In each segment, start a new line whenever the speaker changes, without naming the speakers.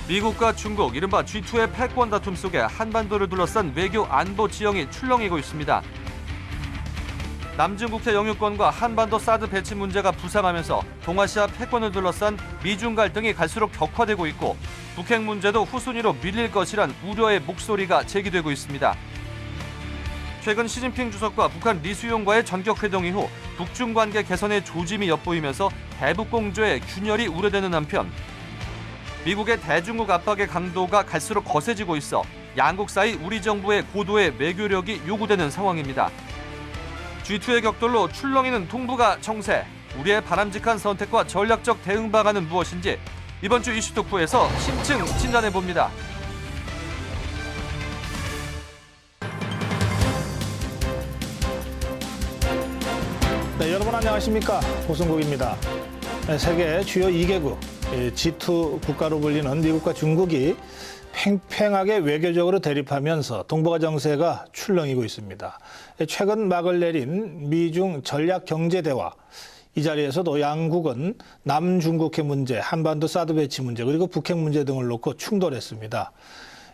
미국과 중국, 이른바 G2의 패권 다툼 속에 한반도를 둘러싼 외교 안보 지형이 출렁이고 있습니다. 남중국해 영유권과 한반도 사드 배치 문제가 부상하면서 동아시아 패권을 둘러싼 미중 갈등이 갈수록 격화되고 있고 북핵 문제도 후순위로 밀릴 것이란 우려의 목소리가 제기되고 있습니다. 최근 시진핑 주석과 북한 리수용과의 전격회동 이후 북중 관계 개선의 조짐이 엿보이면서 대북 공조의 균열이 우려되는 한편 미국의 대중국 압박의 강도가 갈수록 거세지고 있어 양국 사이 우리 정부의 고도의 외교력이 요구되는 상황입니다. G2의 격돌로 출렁이는 동북아 정세, 우리의 바람직한 선택과 전략적 대응 방안은 무엇인지 이번 주 이슈 토크에서 심층 진단해봅니다.
네, 여러분 안녕하십니까? 고승국입니다. 세계 주요 2개국 G2 국가로 불리는 미국과 중국이 팽팽하게 외교적으로 대립하면서 동북아 정세가 출렁이고 있습니다. 최근 막을 내린 미중 전략경제대화, 이 자리에서도 양국은 남중국해 문제, 한반도 사드 배치 문제, 그리고 북핵 문제 등을 놓고 충돌했습니다.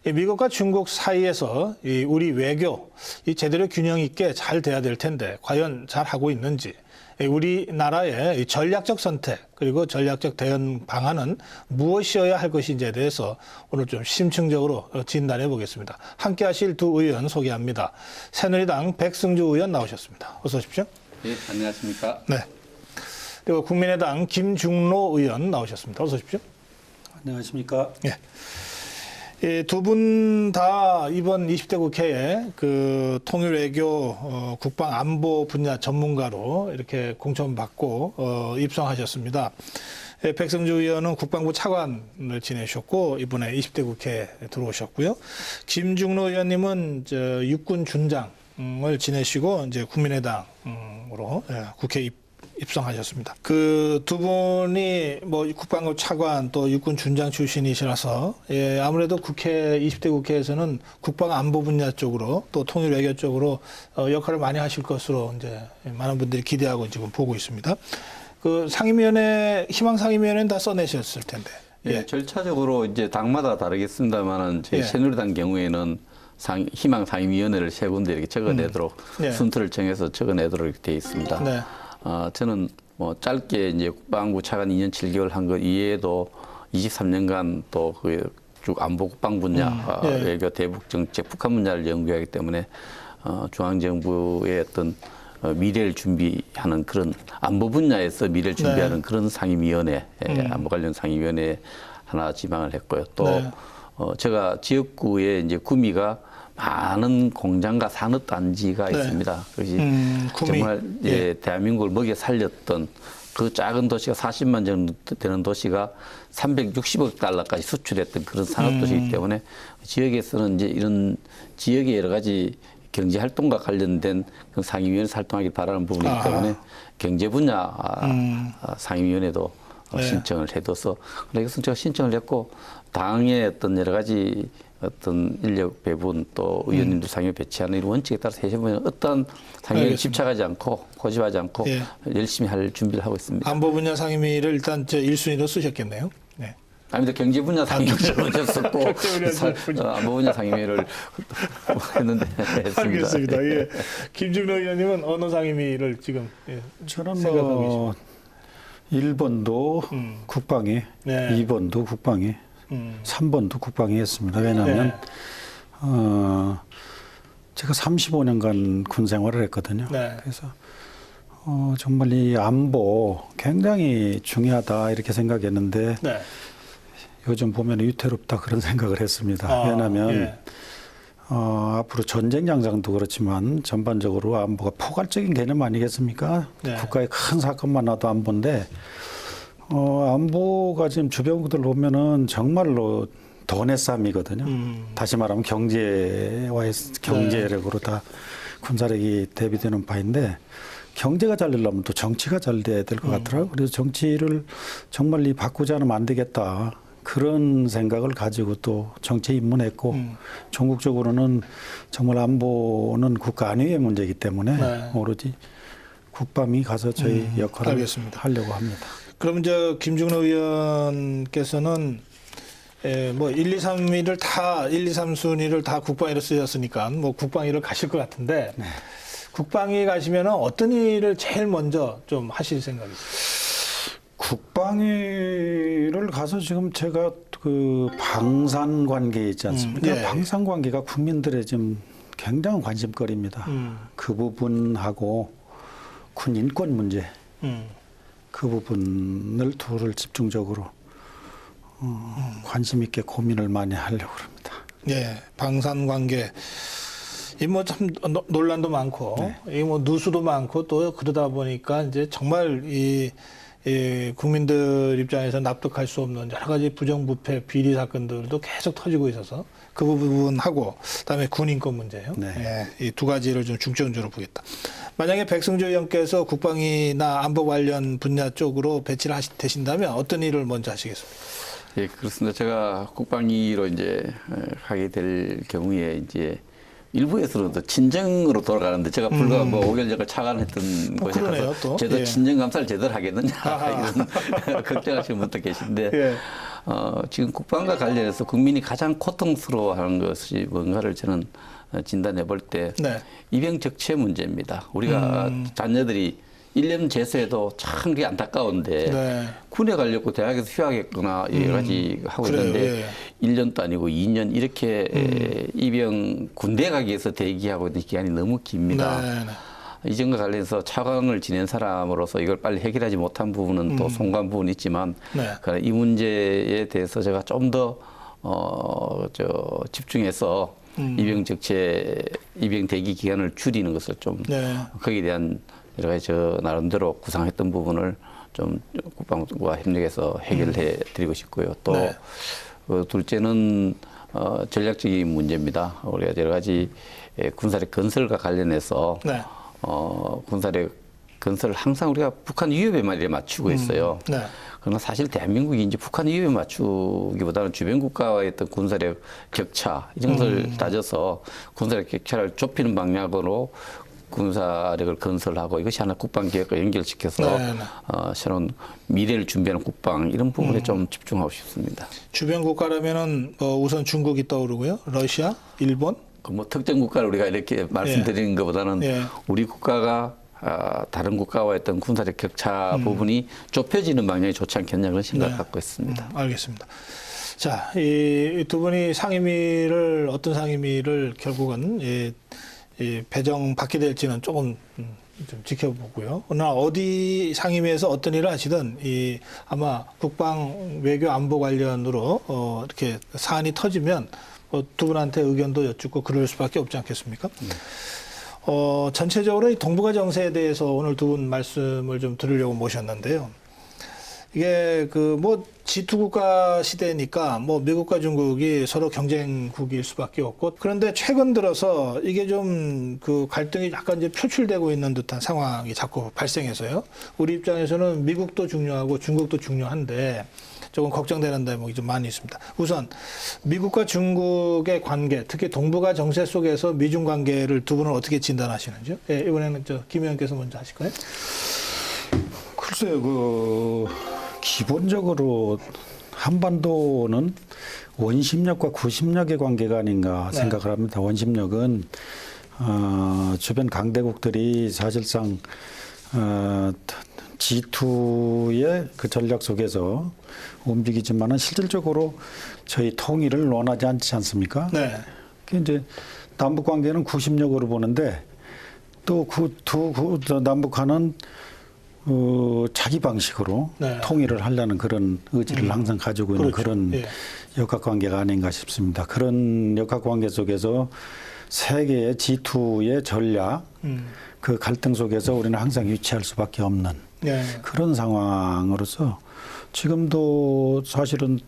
미국과 중국 사이에서 우리 외교 제대로 균형 있게 잘 돼야 될 텐데 과연 잘 하고 있는지, 우리나라의 전략적 선택 그리고 전략적 대응 방안은 무엇이어야 할 것인지에 대해서 오늘 좀 심층적으로 진단해 보겠습니다. 함께 하실 두 의원 소개합니다. 새누리당 백승주 의원 나오셨습니다. 어서 오십시오.
네, 안녕하십니까.
네. 그리고 국민의당 김중로 의원 나오셨습니다. 어서 오십시오.
안녕하십니까.
예. 두 분 다 이번 20대 국회에 그 통일 외교 국방 안보 분야 전문가로 이렇게 공천받고 입성하셨습니다. 백승주 의원은 국방부 차관을 지내셨고 이번에 20대 국회에 들어오셨고요. 김중로 의원님은 육군 준장을 지내시고 이제 국민의당으로 국회 입성하셨습니다. 그 두 분이 뭐 국방부 차관 또 육군 준장 출신이시라서 아무래도 국회 20대 국회에서는 국방 안보 분야 쪽으로 또 통일 외교 쪽으로 역할을 많이 하실 것으로 이제 많은 분들이 기대하고 지금 보고 있습니다. 그 상임위원회 희망 상임위원회는 다 써내셨을 텐데.
예, 절차적으로 이제 당마다 다르겠습니다만은 저희 새누리당 경우에는 희망 상임위원회를 세 군데 이렇게 적어내도록 순서를 정해서 적어내도록 이렇게 되어 있습니다.
네.
저는 뭐 짧게 이제 국방부 차관 2년 7개월 한 것 이외에도 23년간 또 그 쭉 안보 국방 분야, 외교 대북 정책, 북한 분야를 연구하기 때문에 중앙정부의 어떤 미래를 준비하는 그런 안보 분야에서 미래를 준비하는 그런 상임위원회, 안보 관련 상임위원회 하나 지망을 했고요. 또 제가 지역구에 이제 구미가 많은 공장과 산업단지가 있습니다. 그것이 정말 대한민국을 먹여 살렸던 그 작은 도시가 40만 정도 되는 도시가 360억 달러까지 수출했던 그런 산업도시이기 때문에 지역에서는 이제 이런 지역의 여러 가지 경제 활동과 관련된 그 상임위원회에서 활동하기 바라는 부분이기 때문에 경제 분야 상임위원회도 신청을 해둬서 그래서 제가 신청을 했고 당의 어떤 여러 가지 어떤 인력 배분 또 의원님들 상임위 배치하는 이런 원칙에 따라서 해보면 어떤 상임위에 집착하지 않고 고집하지 않고 열심히 할 준비를 하고 있습니다.
안보 분야 상임위를 일단 1순위로 쓰셨겠네요. 네.
아닙니다. 경제 분야 상임위를 하셨었고 안보 분야 상임위를 했는데 했습니다.
알겠습니다. 예. 김중로 의원님은 어느 상임위를 지금
저는
생각하고 계십니까?
1번도 국방위, 2번도 국방위, 3번도 국방위 했습니다. 왜냐하면 제가 35년간 군 생활을 했거든요. 그래서 정말 이 안보 굉장히 중요하다 이렇게 생각했는데 요즘 보면 위태롭다 그런 생각을 했습니다. 왜냐하면 앞으로 전쟁 장장도 그렇지만 전반적으로 안보가 포괄적인 개념 아니겠습니까? 국가의 큰 사건만 나도 안보인데 안보가 지금 주변국들 보면은 정말로 돈의 싸움이거든요. 다시 말하면 경제력으로 다 군사력이 대비되는 바인데 경제가 잘 되려면 또 정치가 잘 돼야 될 것 같더라고요. 그래서 정치를 정말 바꾸지 않으면 안 되겠다. 그런 생각을 가지고 또 정치에 입문했고 전국적으로는 정말 안보는 국가 안위의 문제이기 때문에 오로지 국방이 가서 저희 역할을 하려고 합니다.
그럼 김중로 의원께서는 뭐 1, 2, 3위를 다 1, 2, 3순위를 다 국방위로 쓰셨으니까 뭐 국방위를 가실 것 같은데
네.
국방위 가시면 어떤 일을 제일 먼저 좀 하실 생각이세요?
국방위를 가서 지금 제가 그 방산 관계 있지 않습니까?
예.
방산 관계가 국민들의 좀 굉장한 관심거리입니다. 그 부분하고 군 인권 문제 그 부분을 둘을 집중적으로 관심 있게 고민을 많이 하려고 합니다.
예, 방산 관계. 이 뭐 참 논란도 많고, 이 뭐 누수도 많고 또 그러다 보니까 이제 정말 이 국민들 입장에서 납득할 수 없는 여러 가지 부정부패 비리 사건들도 계속 터지고 있어서 그 부분하고 그다음에 군 인권 문제요.
네.
예, 이 두 가지를 좀 중점적으로 보겠다. 만약에 백승조 의원께서 국방이나 안보 관련 분야 쪽으로 배치를 되신다면 어떤 일을 먼저 하시겠습니까?
예, 그렇습니다. 제가 국방위로 이제 가게 될 경우에 이제 일부에서는 또 친정으로 돌아가는데 제가 불과 뭐 5개월 전에 차관했던 곳이라서 저도
예.
친정 감사를 제대로 하겠느냐 이런 걱정하시는 분도 계신데
예.
지금 국방과 관련해서 국민이 가장 고통스러워하는 것이 뭔가를 저는 진단해 볼 때
네.
입영 적체 문제입니다. 우리가 자녀들이 1년 재수해도 참 그게 안타까운데
네.
군에 가려고 대학에서 휴학했거나 여러 가지 하고
그래요,
있는데
예.
1년도 아니고 2년 이렇게 입영 군대 가기 위해서 대기하고 있는 기간이 너무 깁니다.
네, 네.
이전과 관련해서 차관을 지낸 사람으로서 이걸 빨리 해결하지 못한 부분은 또 송구한 부분이 있지만
네.
그러나 이 문제에 대해서 제가 좀 더 집중해서 입영 적체 입영 대기 기간을 줄이는 것을 좀
네.
거기에 대한 여러 가지 저 나름대로 구상했던 부분을 좀 국방부와 협력해서 해결해 드리고 싶고요. 또
네.
둘째는 전략적인 문제입니다. 우리가 여러 가지 군사력 건설과 관련해서
네.
군사력 건설을 항상 우리가 북한 위협에만 이렇게 맞추고 있어요.
네.
그러나 사실 대한민국이 이제 북한 위협에 맞추기보다는 주변 국가와의 어떤 군사력 격차 이런 것을 따져서 군사력 격차를 좁히는 방향으로 군사력을 건설하고 이것이 하나 국방계획과 연결시켜서
네, 네.
새로운 미래를 준비하는 국방 이런 부분에 좀 집중하고 싶습니다.
주변 국가라면은 우선 중국이 떠오르고요. 러시아, 일본.
그 뭐 특정 국가를 우리가 이렇게 말씀드리는 것보다는
예.
우리 국가가 다른 국가와 어떤 군사력 격차 부분이 좁혀지는 방향이 좋지 않겠냐 그런 생각을 갖고 있습니다.
알겠습니다. 자, 이 두 분이 상임위를 어떤 상임위를 결국은 이 배정 받게 될지는 조금 좀 지켜보고요. 그러나 어디 상임위에서 어떤 일을 하시든 아마 국방 외교 안보 관련으로 이렇게 사안이 터지면 두 분한테 의견도 여쭙고 그럴 수밖에 없지 않겠습니까? 전체적으로 이 동북아 정세에 대해서 오늘 두 분 말씀을 좀 들으려고 모셨는데요. 이게 G2 국가 시대니까 미국과 중국이 서로 경쟁국일 수밖에 없고, 그런데 최근 들어서 이게 좀 갈등이 약간 이제 표출되고 있는 듯한 상황이 자꾸 발생해서요. 우리 입장에서는 미국도 중요하고 중국도 중요한데 조금 걱정되는 대목이 좀 많이 있습니다. 우선 미국과 중국의 관계, 특히 동북아 정세 속에서 미중 관계를 두 분은 어떻게 진단하시는지요? 예, 이번에는 김 의원께서 먼저 하실까요?
글쎄요, 기본적으로 한반도는 원심력과 구심력의 관계가 아닌가 생각을 합니다. 원심력은 주변 강대국들이 사실상 G2의 그 전략 속에서 움직이지만은 실질적으로 저희 통일을 원하지 않지 않습니까?
네.
이제 남북 관계는 구심력으로 보는데 또 남북한은 자기 방식으로 통일을 하려는 그런 의지를 항상 가지고 있는 그런 역학관계가 아닌가 싶습니다. 그런 역학관계 속에서 세계의 G2의 전략, 그 갈등 속에서 우리는 항상 유치할 수밖에 없는 그런 상황으로서 지금도 사실은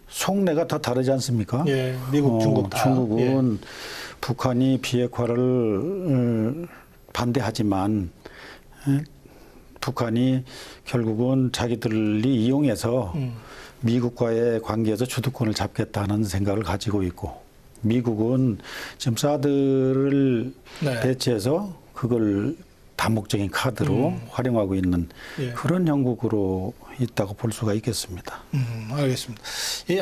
속내가 다 다르지 않습니까?
예, 미국, 중국 다.
중국은 북한이 비핵화를 반대하지만 북한이 결국은 자기들이 이용해서 미국과의 관계에서 주도권을 잡겠다는 생각을 가지고 있고, 미국은 지금 사드를 배치해서 그걸 다목적인 카드로 활용하고 있는
예.
그런 형국으로 있다고 볼 수가 있겠습니다.
알겠습니다.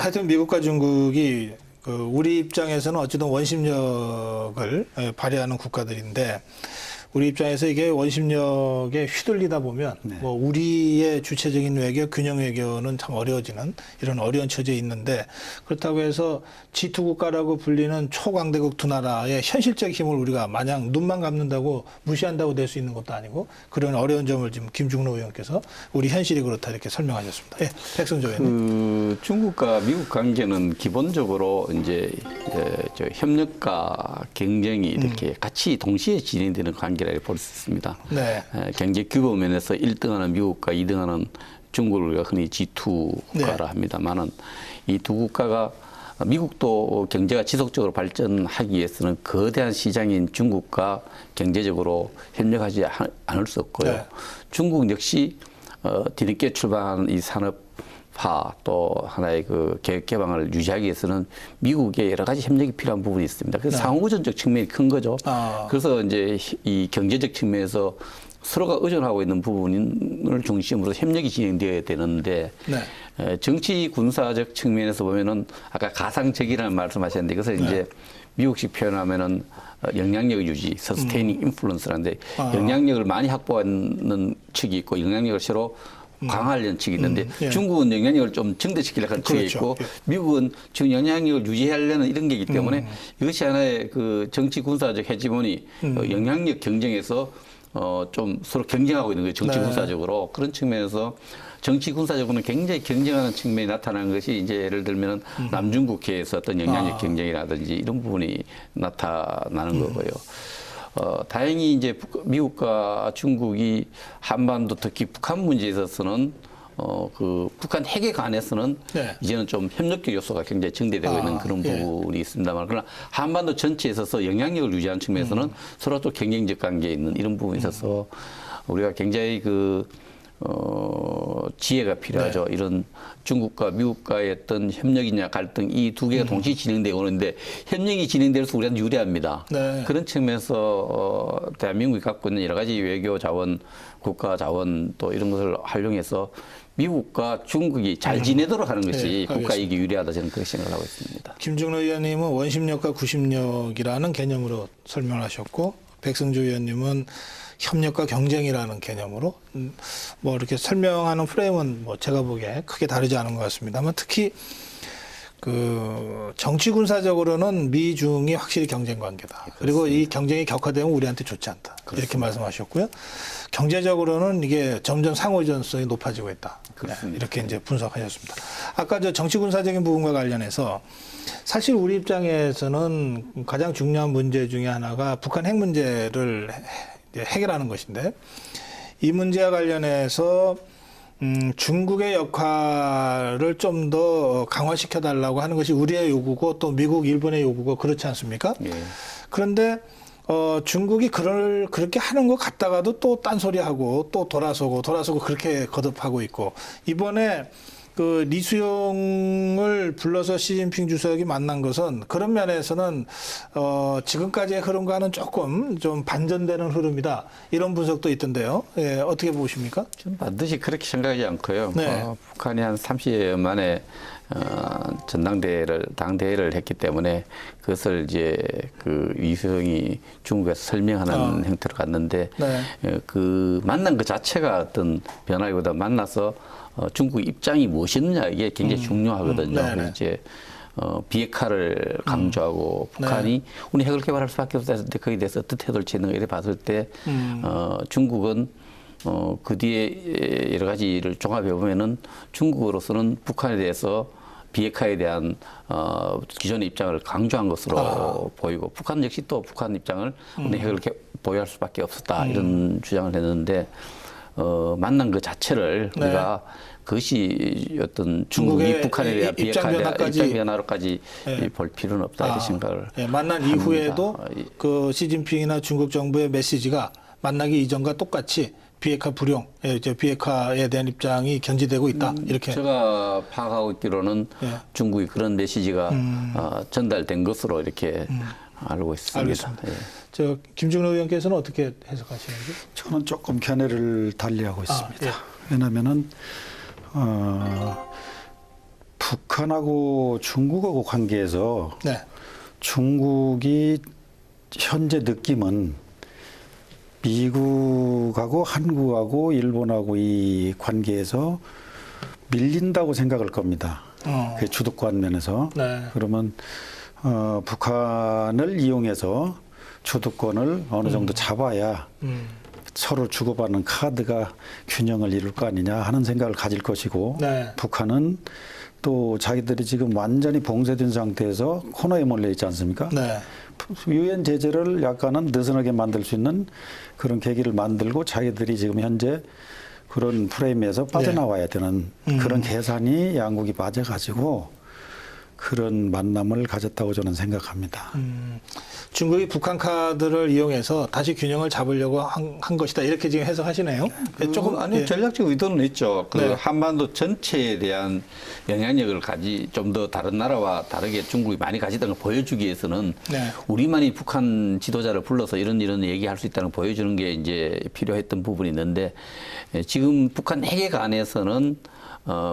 하여튼 미국과 중국이 우리 입장에서는 어쨌든 원심력을 발휘하는 국가들인데 우리 입장에서 이게 원심력에 휘둘리다 보면 뭐 우리의 주체적인 외교, 균형 외교는 참 어려워지는 이런 어려운 처지에 있는데 그렇다고 해서 G2 국가라고 불리는 초강대국 두 나라의 현실적 힘을 우리가 마냥 눈만 감는다고 무시한다고 될 수 있는 것도 아니고 그런 어려운 점을 지금 김중로 의원께서 우리 현실이 그렇다 이렇게 설명하셨습니다. 예, 백승조 의원님.
중국과 미국 관계는 기본적으로 이제 저 협력과 경쟁이 이렇게 같이 동시에 진행되는 관계라고 볼 수 있습니다.
네.
경제 규모 면에서 1등하는 미국과 2등하는 중국을 우리가 흔히 G2 국가라 합니다만은 이 두 국가가 미국도 경제가 지속적으로 발전하기 위해서는 거대한 시장인 중국과 경제적으로 협력하지 않을 수 없고요.
네.
중국 역시 뒤늦게 출발한 이 산업화 또 하나의 그 계획 개방을 유지하기 위해서는 미국의 여러 가지 협력이 필요한 부분이 있습니다. 그래서
네.
상호전적 측면이 큰 거죠. 그래서 이제 이 경제적 측면에서 서로가 의존하고 있는 부분을 중심으로 협력이 진행되어야 되는데
네.
정치 군사적 측면에서 보면은 아까 가상적이라는 말씀하셨는데 그것을 이제 미국식 표현하면은 영향력 유지, 서스테이닝 인플루언스라는데 영향력을 많이 확보하는 측이 있고 영향력을 서로 강화하려는 측이 있는데
예.
중국은 영향력을 좀 증대시키려고 하는 측이
그렇죠.
있고 미국은 지금 영향력을 유지하려는 이런 게 있기 때문에 이것이 하나의 그 정치 군사적 헤지모니 영향력 경쟁에서 좀 서로 경쟁하고 있는 거예요. 정치
네.
군사적으로. 그런 측면에서 정치 군사적으로는 굉장히 경쟁하는 측면이 나타나는 것이 이제 예를 들면 남중국해에서 어떤 영향력 경쟁이라든지 이런 부분이 나타나는 거고요. 다행히 이제 미국과 중국이 한반도 특히 북한 문제에 있어서는 그 북한 핵에 관해서는
네.
이제는 좀 협력적 요소가 굉장히 증대되고 있는 그런
예.
부분이 있습니다만 그러나 한반도 전체에 있어서 영향력을 유지하는 측면에서는 서로 또 경쟁적 관계에 있는 이런 부분에 있어서 우리가 굉장히 지혜가 필요하죠.
네.
이런 중국과 미국과의 어떤 협력이냐 갈등 이 두 개가 동시에 진행되고 오는데 협력이 진행될수록 우리한테 유리합니다.
네.
그런 측면에서 대한민국이 갖고 있는 여러 가지 외교 자원, 국가 자원 또 이런 것을 활용해서 미국과 중국이 잘 지내도록 하는 것이
네,
국가 이익이 유리하다 저는 그렇게 생각을 하고 있습니다.
김중로 의원님은 원심력과 구심력이라는 개념으로 설명하셨고 백승조 의원님은 협력과 경쟁이라는 개념으로 뭐 이렇게 설명하는 프레임은 뭐 제가 보기에 크게 다르지 않은 것 같습니다만 특히 그 정치 군사적으로는 미중이 확실히 경쟁 관계다. 그리고 이 경쟁이 격화되면 우리한테 좋지 않다.
그렇습니다.
이렇게 말씀하셨고요. 경제적으로는 이게 점점 상호전성이 높아지고 있다. 네, 이렇게 이제 분석하셨습니다. 아까 저 정치 군사적인 부분과 관련해서 사실 우리 입장에서는 가장 중요한 문제 중에 하나가 북한 핵 문제를 해결하는 것인데 이 문제와 관련해서 중국의 역할을 좀 더 강화시켜 달라고 하는 것이 우리의 요구고 또 미국, 일본의 요구고 그렇지 않습니까?
예.
그런데 중국이 그렇게 하는 것 같다가도 또 딴소리하고 또 돌아서고 그렇게 거듭하고 있고 이번에 그 리수용을 불러서 시진핑 주석이 만난 것은 그런 면에서는 지금까지의 흐름과는 조금 좀 반전되는 흐름이다. 이런 분석도 있던데요. 예, 어떻게 보십니까?
저는 반드시 그렇게 생각하지 않고요.
네.
북한이 한 30여 만에 당대회를 했기 때문에 그것을 이제 그 이수영이 중국에서 설명하는 형태로 갔는데
네.
그 만난 그 자체가 어떤 변화기보다 만나서 중국 입장이 무엇이느냐 이게 굉장히 중요하거든요.
네네.
그래서 이제 비핵화를 강조하고 북한이 우리 핵을 개발할 수밖에 없다는데 거기에 대해서 어떤 태도를 취했는가 이렇게 봤을 때 중국은 그 뒤에 여러 가지를 종합해 보면은 중국으로서는 북한에 대해서 비핵화에 대한 기존의 입장을 강조한 것으로 보이고 북한 역시 또 북한 입장을 우리 핵을 보유할 수밖에 없었다 이런 주장을 했는데 만난 그 자체를
네.
우리가 그것이 어떤 중국이 북한에 대한
입장
변화로까지
네.
볼 필요는 없다 이렇게 생각을
예, 만난
합니다.
이후에도 그 시진핑이나 중국 정부의 메시지가 만나기 이전과 똑같이 비핵화 불용, 이제 비핵화에 대한 입장이 견지되고 있다. 이렇게
제가 파악하고 있기로는
예.
중국이 그런 메시지가 전달된 것으로 이렇게 알고 있습니다.
알겠습니다.
예.
저 김중로 의원께서는 어떻게 해석하시는지?
저는 조금 견해를 달리하고 있습니다.
예.
왜냐하면은 북한하고 중국하고 관계에서
네.
중국이 현재 느낌은 미국하고 한국하고 일본하고 이 관계에서 밀린다고 생각할 겁니다. 그 주도권 면에서.
네.
그러면 북한을 이용해서 주도권을 어느 정도 잡아야 서로 주고받는 카드가 균형을 이룰 거 아니냐 하는 생각을 가질 것이고
네.
북한은 또 자기들이 지금 완전히 봉쇄된 상태에서 코너에 몰려 있지 않습니까?
네.
유엔 제재를 약간은 느슨하게 만들 수 있는 그런 계기를 만들고 자기들이 지금 현재 그런 프레임에서 빠져나와야 되는 그런 계산이 양국이 맞아가지고 그런 만남을 가졌다고 저는 생각합니다.
중국이 북한 카드를 이용해서 다시 균형을 잡으려고 한 것이다. 이렇게 지금 해석하시네요. 조금
아니
예.
전략적 의도는 있죠. 그
네.
한반도 전체에 대한 영향력을 좀 더 다른 나라와 다르게 중국이 많이 가지다는 걸 보여주기 위해서는
네.
우리만이 북한 지도자를 불러서 이런 얘기할 수 있다는 걸 보여주는 게 이제 필요했던 부분이 있는데 지금 북한 핵핵 안에서는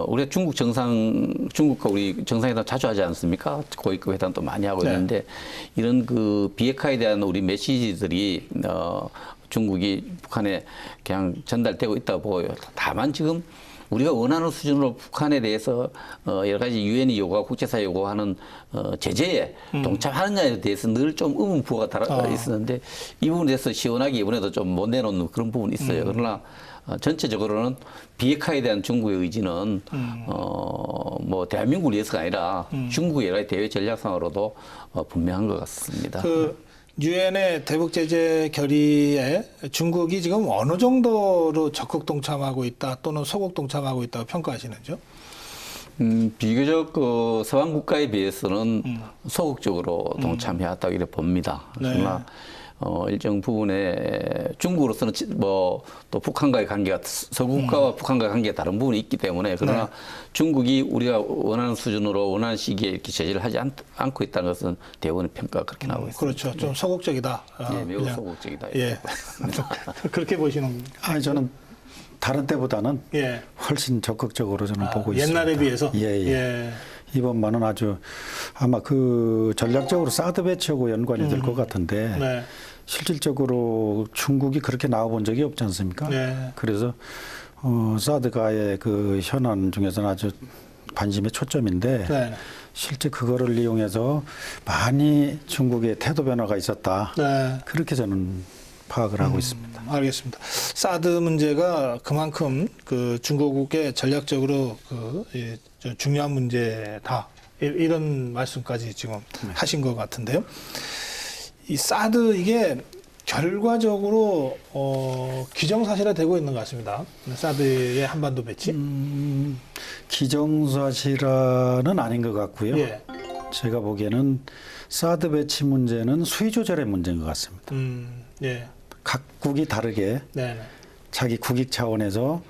우리가 중국과 우리 정상회담 자주 하지 않습니까? 고위급 회담도 많이 하고
네.
있는데 이런 그 비핵화에 대한 우리 메시지들이 중국이 북한에 그냥 전달되고 있다고 보여요. 다만 지금 우리가 원하는 수준으로 북한에 대해서 여러 가지 유엔이 요구하고 국제사회 요구하는 제재에 동참하느냐에 대해서 늘 좀 의문부호가 달아 있었는데 이 부분에 대해서 시원하게 이번에도 좀 못 내놓는 그런 부분이 있어요. 그러나 전체적으로는 비핵화에 대한 중국의 의지는 뭐 대한민국을 위해서가 아니라 중국의 여러 가지 대외 전략상으로도 분명한 것 같습니다.
그 유엔의 대북 제재 결의에 중국이 지금 어느 정도로 적극 동참하고 있다 또는 소극 동참하고 있다고 평가하시는지요?
비교적 그 서방 국가에 비해서는 소극적으로 동참해왔다고 이렇게 봅니다.
네.
그러나 일정 부분에 중국으로서는 뭐 또 북한과의 관계가 서구국가와 북한과의 관계가 다른 부분이 있기 때문에 그러나
네.
중국이 우리가 원하는 수준으로 원하는 시기에 이렇게 제재를 하지 않고 있다는 것은 대부분의 평가가 그렇게 나오고 있습니다.
그렇죠. 좀 소극적이다.
네, 매우
그냥.
소극적이다.
예. 그렇게 보시는.
아니 저는 다른 때보다는
예.
훨씬 적극적으로 저는 보고 있습니다.
옛날에 비해서.
예. 이번만은 아주 아마 그 전략적으로 사드 배치하고 연관이 될 것 같은데
네.
실질적으로 중국이 그렇게 나와본 적이 없지 않습니까?
네.
그래서 사드가의 그 현안 중에서는 아주 관심의 초점인데
네.
실제 그거를 이용해서 많이 중국의 태도 변화가 있었다.
네.
그렇게 저는 파악을 하고 있습니다.
알겠습니다. 사드 문제가 그만큼 그 중국의 전략적으로 중요한 문제다. 이런 말씀까지 지금 하신 것 같은데요. 이 사드 이게 결과적으로 기정사실화되고 있는 것 같습니다. 사드의 한반도 배치.
기정사실화는 아닌 것 같고요.
예.
제가 보기에는 사드 배치 문제는 수위 조절의 문제인 것 같습니다.
예.
각국이 다르게
네.
자기 국익 차원에서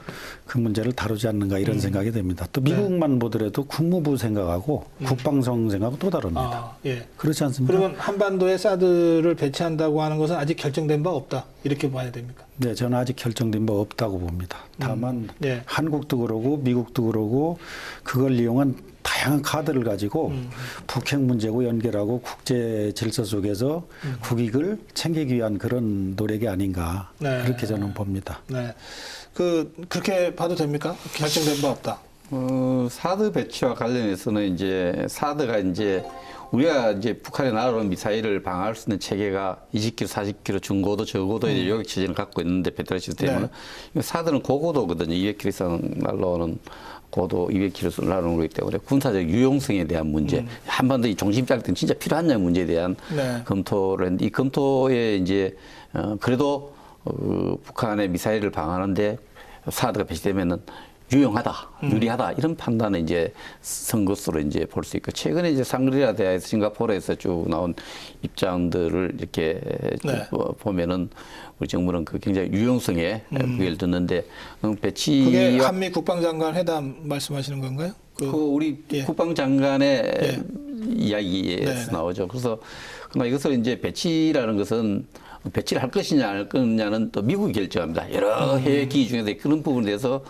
그 문제를 다루지 않는가 이런 생각이 듭니다. 또 미국만 보더라도 국무부 생각하고 국방성 생각하고 또 다릅니다.
예.
그렇지 않습니까?
그러면 한반도에 사드를 배치한다고 하는 것은 아직 결정된 바 없다. 이렇게 봐야 됩니까?
네, 저는 아직 결정된 바 없다고 봅니다. 다만
예.
한국도 그러고 미국도 그러고 그걸 이용한 다양한 카드를 가지고 북핵 문제고 연결하고 국제 질서 속에서 국익을 챙기기 위한 그런 노력이 아닌가
네.
그렇게 저는 봅니다.
네. 그렇게 봐도 됩니까? 결정된 바 없다.
사드 배치와 관련해서는 이제 사드가 이제 우리가 이제 북한에 날아오는 미사일을 방어할 수 있는 체계가 20km, 40km 중고도, 저고도 이제 요격 체제를 갖고 있는데 배터리 시스템은 사드는 고고도거든요. 200km 이상 날아오는 고도 200km 날아오는 거기 때문에 군사적 유용성에 대한 문제, 한반도 이 중심 잡을 때 진짜 필요하냐 문제에 대한 검토를 했는데 이 검토에 이제 그래도 북한의 미사일을 방어하는데 사드가 배치되면은 유용하다, 유리하다 이런 판단을 이제 선 것으로 이제 볼 수 있고 최근에 이제 상그리라 대학에서 싱가포르에서 쭉 나온 입장들을 이렇게 보면은 우리 정부는 그 굉장히 유용성에 무게를 듣는데 배치
그게 한미 국방장관 회담 말씀하시는 건가요?
그 우리 국방장관의 이야기에서 나오죠. 그래서 그러나 이것을 이제 배치라는 것은 배치를 할 것이냐 안 할 것이냐는 또 미국이 결정합니다. 여러 해외 기기 중에서 그런 부분에 대해서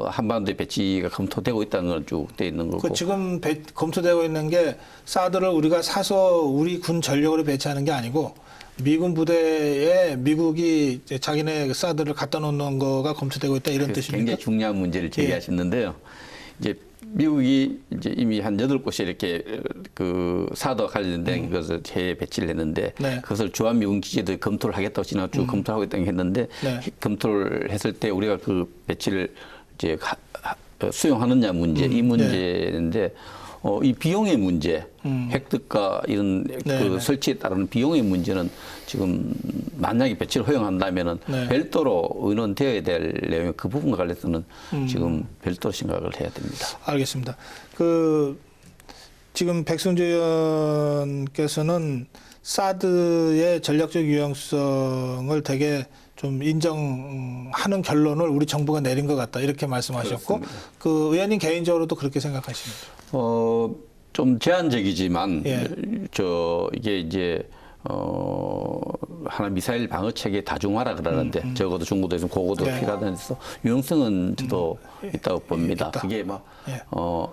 한반도의 배치가 검토되고 있다는 건 쭉 돼 있는 거고.
지금 검토되고 있는 게 사드를 우리가 사서 우리 군 전력으로 배치하는 게 아니고 미군 부대에 미국이 이제 자기네 사드를 갖다 놓는 거가 검토되고 있다 이런 뜻입니까?
굉장히 중요한 문제를 제기하셨는데요. 이제 미국이 이제 이미 한 8곳에 이렇게 그 사드와 관련된 것을 해외에 배치를 했는데
네.
그것을 주한미군 기지도 검토를 하겠다고 지난 쭉 검토하고 있다는 게 했는데
네.
검토를 했을 때 우리가 그 배치를 이제 수용하느냐 문제 이 문제인데 이 비용의 문제, 획득과 이런 그 설치에 따른 비용의 문제는 지금 만약에 배치를 허용한다면은 별도로 의논되어야 될 내용 그 부분과 관련해서는 지금 별도로 생각을 해야 됩니다.
알겠습니다. 지금 백승주 의원께서는 사드의 전략적 유용성을 되게 좀 인정하는 결론을 우리 정부가 내린 것 같다 이렇게 말씀하셨고
그렇습니다.
그 의원님 개인적으로도 그렇게 생각하십니까?
좀 제한적이지만
예.
이게 이제 하나 미사일 방어 체계 다중화라 그러는데 적어도 중고도에서 고고도 필요하다는 데서 유용성은 저도 있다고 봅니다.
있다.
그게 막
예.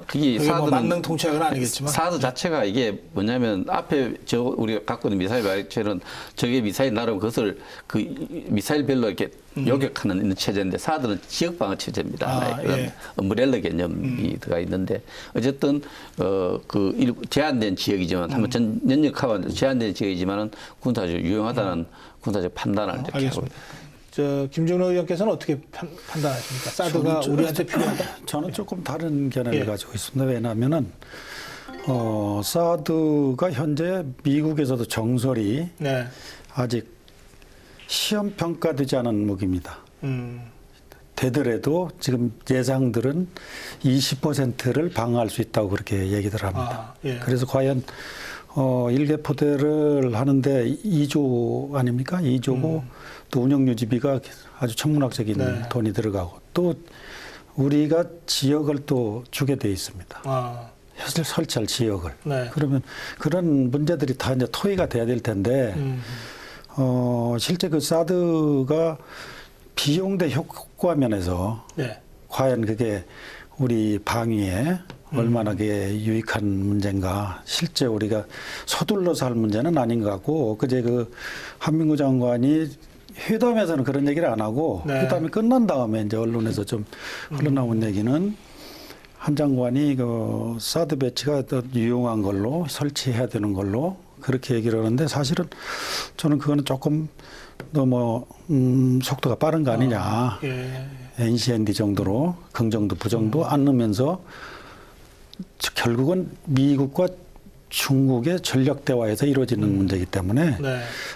그게
그게 뭐
사드는
만능 통치약은 아니겠지만
사드 자체가 이게 뭐냐면 앞에 우리가 갖고 있는 미사일 방어체는 적의 미사일 날아오면 그것을 그 미사일별로 이렇게 요격하는 있는 체제인데 사드는 지역 방어 체제입니다. 그런 엄브렐러 개념이 들어가 있는데 어쨌든 제한된 지역이지만 한번 연역하고 제한된 지역이지만은 군사적 유용하다는 군사적 판단을 이렇게
알겠습니다. 김준호 의원께서는 어떻게 판단하십니까? 사드가 우리한테 필요하다?
저는 조금 다른 견해를 가지고 있습니다. 왜냐하면은 사드가 현재 미국에서도 정설이 아직 시험 평가되지 않은 무기입니다. 되더라도 지금 예상들은 20%를 방어할 수 있다고 그렇게 얘기들 합니다. 그래서 과연 1개 포대를 하는데 2조 아닙니까? 2조고 또 운영 유지비가 아주 천문학적인 돈이 들어가고 또 우리가 지역을 또 주게 돼 있습니다. 설치할 지역을. 그러면 그런 문제들이 다 이제 토의가 돼야 될 텐데 실제 그 사드가 비용 대 효과 면에서 과연 그게 우리 방위에 얼마나 그게 유익한 문제인가. 실제 우리가 서둘러서 할 문제는 아닌 것 같고 그제 그 한민구 장관이 회담에서는 그런 얘기를 안 하고 회담이 끝난 다음에 이제 언론에서 좀 흘러나온 얘기는 한 장관이 그 사드 배치가 더 유용한 걸로 설치해야 되는 걸로 그렇게 얘기를 하는데 사실은 저는 그거는 조금 너무 속도가 빠른 거 아니냐. NCND 정도로 긍정도 부정도 안 넣으면서 결국은 미국과 중국의 전력 대화에서 이루어지는 문제이기 때문에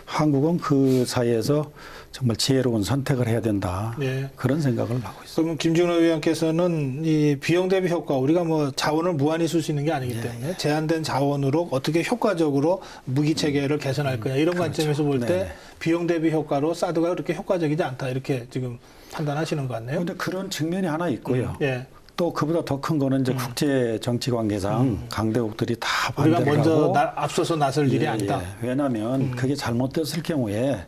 한국은 그 사이에서 정말 지혜로운 선택을 해야 된다. 그런 생각을 하고 있습니다.
그러면 김준호 의원께서는 이 비용 대비 효과 우리가 뭐 자원을 무한히 쓸 수 있는 게 아니기 때문에 제한된 자원으로 어떻게 효과적으로 무기 체계를 개선할 거냐 이런 관점에서 볼 때 비용 대비 효과로 사드가 그렇게 효과적이지 않다 이렇게 지금 판단하시는 것 같네요.
그런데 그런 측면이 하나 있고요. 또 그보다 더 큰 거는 이제 국제 정치 관계상 강대국들이 다 반대를 하고
우리가 먼저 앞서서 나설 일이 아니다.
왜냐하면 그게 잘못됐을 경우에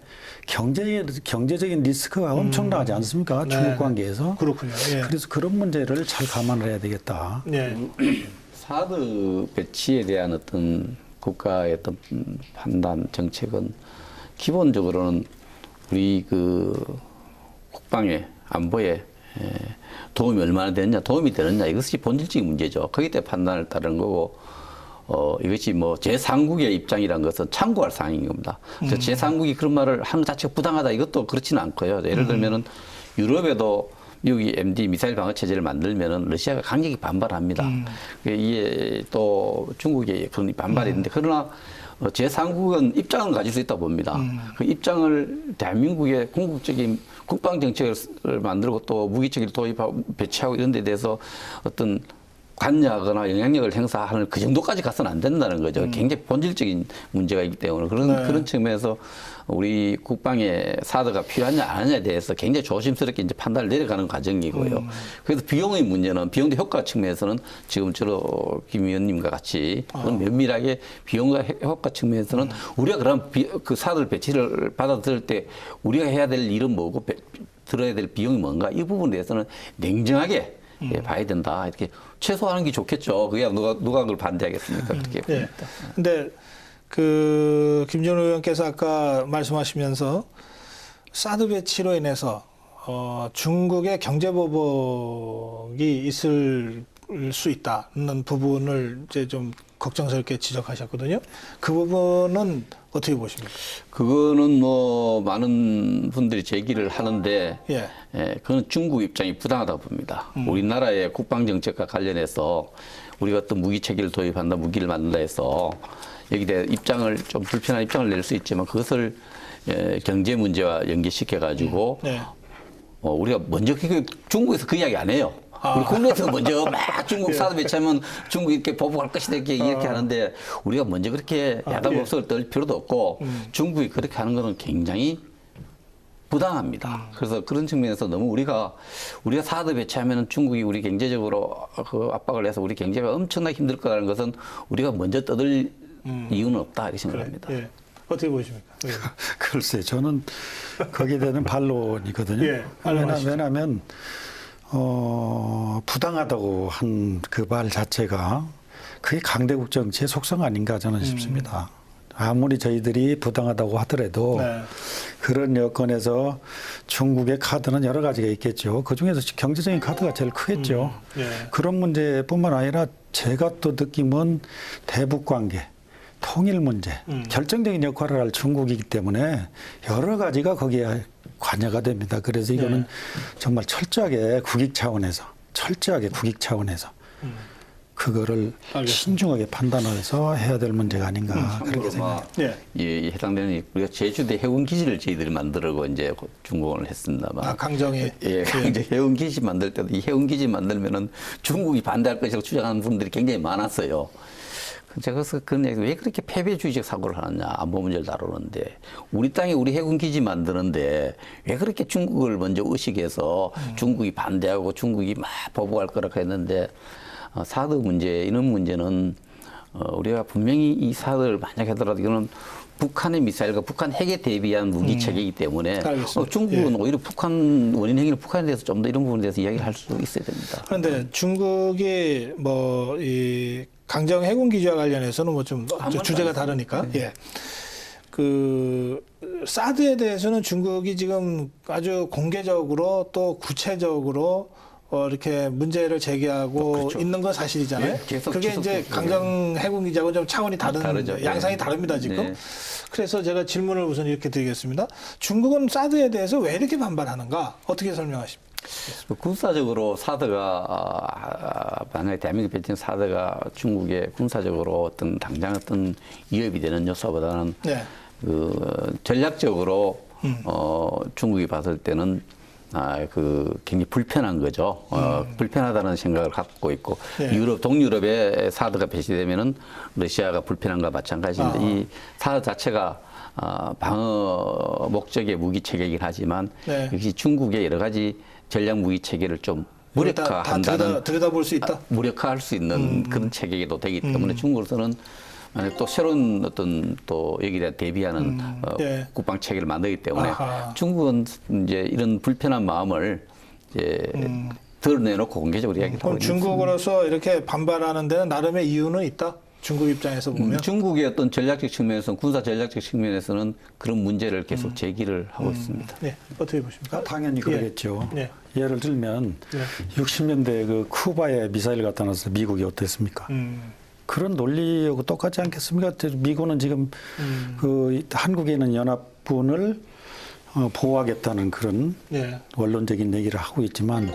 경제적인 리스크가 엄청나지 않습니까? 중국 관계에서.
그렇군요.
그래서 그런 문제를 잘 감안을 해야 되겠다.
사드 배치에 대한 어떤 국가의 어떤 판단 정책은 기본적으로는 우리 그 국방에 안보에 도움이 얼마나 되느냐, 도움이 되느냐 이것이 본질적인 문제죠. 거기에 대해 판단을 따르는 거고 이것이 뭐 제3국의 입장이라는 것은 참고할 사항인 겁니다. 제3국이 그런 말을 하는 자체가 부당하다 이것도 그렇지는 않고요. 예를 들면은 유럽에도 미국이 MD 미사일 방어 체제를 만들면은 러시아가 강력히 반발합니다. 이게 또 중국의 그런 반발이 있는데 그러나 제3국은 입장을 가질 수 있다 봅니다. 그 입장을 대한민국의 궁극적인 국방 정책을 만들고 또 무기 체계를 도입하고 배치하고 이런 데 대해서 어떤 관여하거나 영향력을 행사하는 그 정도까지 가서는 안 된다는 거죠. 굉장히 본질적인 문제가 있기 때문에 그런 측면에서 우리 국방의 사드가 필요하냐 안 하냐에 대해서 굉장히 조심스럽게 이제 판단을 내려가는 과정이고요. 그래서 비용의 문제는 비용도 효과 측면에서는 지금처럼 김 의원님과 같이 면밀하게 비용과 효과 측면에서는 우리가 그런 그 사드 배치를 받아들일 때 우리가 해야 될 일은 뭐고 들어야 될 비용이 뭔가 이 부분에 대해서는 냉정하게 봐야 된다. 이렇게 최소화하는 게 좋겠죠. 그게 누가 그걸 반대하겠습니까? 그렇게 봅니다.
근데 그 김준호 의원께서 아까 말씀하시면서 사드 배치로 인해서 중국의 경제 보복이 있을 수 있다는 부분을 이제 좀 걱정스럽게 지적하셨거든요. 그 부분은 어떻게 보십니까?
그거는 뭐 많은 분들이 제기를 하는데,
예.
그건 중국 입장이 부당하다고 봅니다. 우리나라의 국방 정책과 관련해서 우리가 어떤 무기 체계를 도입한다, 무기를 만든다 해서 여기에 대해 입장을 좀 불편한 입장을 낼 수 있지만 그것을 경제 문제와 연계시켜 가지고 우리가 먼저 중국에서 그 이야기 안 해요. 우리 국내에서 먼저 막 중국 사드 배치하면 중국이 이렇게 보복할 것이다 이렇게 하는데 우리가 먼저 그렇게 야단법석을 떨 필요도 없고 중국이 그렇게 하는 것은 굉장히 부당합니다. 그래서 그런 측면에서 너무 우리가 사드 배치하면 중국이 우리 경제적으로 그 압박을 해서 우리 경제가 엄청나게 힘들 거라는 것은 우리가 먼저 떠들 이유는 없다 이렇게 생각합니다.
예. 어떻게 보십니까?
글쎄, 저는 거기에 대한 반론이거든요. 왜냐하면 부당하다고 한 그 말 자체가 그게 강대국 정치의 속성 아닌가 저는 싶습니다. 아무리 저희들이 부당하다고 하더라도 그런 여건에서 중국의 카드는 여러 가지가 있겠죠. 그중에서 경제적인 카드가 제일 크겠죠. 그런 문제뿐만 아니라 제가 또 느낌은 대북 관계, 통일 문제, 결정적인 역할을 할 중국이기 때문에 여러 가지가 거기에 관여가 됩니다. 그래서 이거는 정말 철저하게 국익 차원에서 그거를 신중하게 판단해서 해야 될 문제가 아닌가 그렇게 생각합니다.
예, 해당되는 우리가 제주도 해군 기지를 저희들이 만들고 이제 중공을 했습니다만.
강정에.
예, 강정 해군 기지 만들 때도 이 해군 기지 만들면은 중국이 반대할 것이라고 주장하는 분들이 굉장히 많았어요. 제가 그런 얘기, 왜 그렇게 패배주의적 사고를 하느냐, 안보 문제를 다루는데, 우리 땅에 우리 해군기지 만드는데, 왜 그렇게 중국을 먼저 의식해서 중국이 반대하고 중국이 막 보복할 거라고 했는데, 사드 문제, 이런 문제는, 우리가 분명히 이 사드를 만약 하더라도 이거는 북한의 미사일과 북한 핵에 대비한 무기 체계이기 때문에 중국은 오히려 북한 원인 행위를 북한에 대해서 좀 더 이런 부분에 대해서 이야기를 할 수 있어야 됩니다.
그런데 중국이 뭐 이 강정 해군 기지와 관련해서는 뭐 좀 주제가 다르니까 그 사드에 대해서는 중국이 지금 아주 공개적으로 또 구체적으로 이렇게 문제를 제기하고 있는 건 사실이잖아요. 그게 이제 강정 해군 기지하고 좀 차원이 다른 양상이 다릅니다 지금. 그래서 제가 질문을 우선 이렇게 드리겠습니다. 중국은 사드에 대해서 왜 이렇게 반발하는가? 어떻게 설명하십니까?
군사적으로 사드가 만약에 대한민국 배치된 사드가 중국의 군사적으로 어떤 당장 어떤 위협이 되는 요소보다는 그 전략적으로 중국이 봤을 때는 그 굉장히 불편한 거죠. 불편하다는 생각을 갖고 있고 동유럽에 사드가 배치되면은 러시아가 불편한과 마찬가지인데 이 사드 자체가 방어 목적의 무기 체계이긴 하지만 역시 중국의 여러 가지 전략 무기 체계를 좀 무력화한다는
들여다볼 수 있다.
무력화할 수 있는 그런 체계도 되기 때문에 중국으로서는 만약 또 새로운 어떤 또 여기에 대한 대비하는 국방 체계를 만들기 때문에 중국은 이제 이런 불편한 마음을 이제 드러내놓고 공개적으로 이야기를 하고 있습니다.
중국으로서 이렇게 반발하는 데는 나름의 이유는 있다. 중국 입장에서 보면
중국의 어떤 전략적 측면에서 군사 전략적 측면에서는 그런 문제를 계속 제기를 하고 있습니다.
어떻게 보십니까?
당연히 그러겠죠. 예를 들면 60년대 그 쿠바에 미사일 갖다 놔서 미국이 어땠습니까? 그런 논리하고 똑같지 않겠습니까? 미국은 지금 그 한국에 있는 연합군을 보호하겠다는 그런 원론적인 얘기를 하고 있지만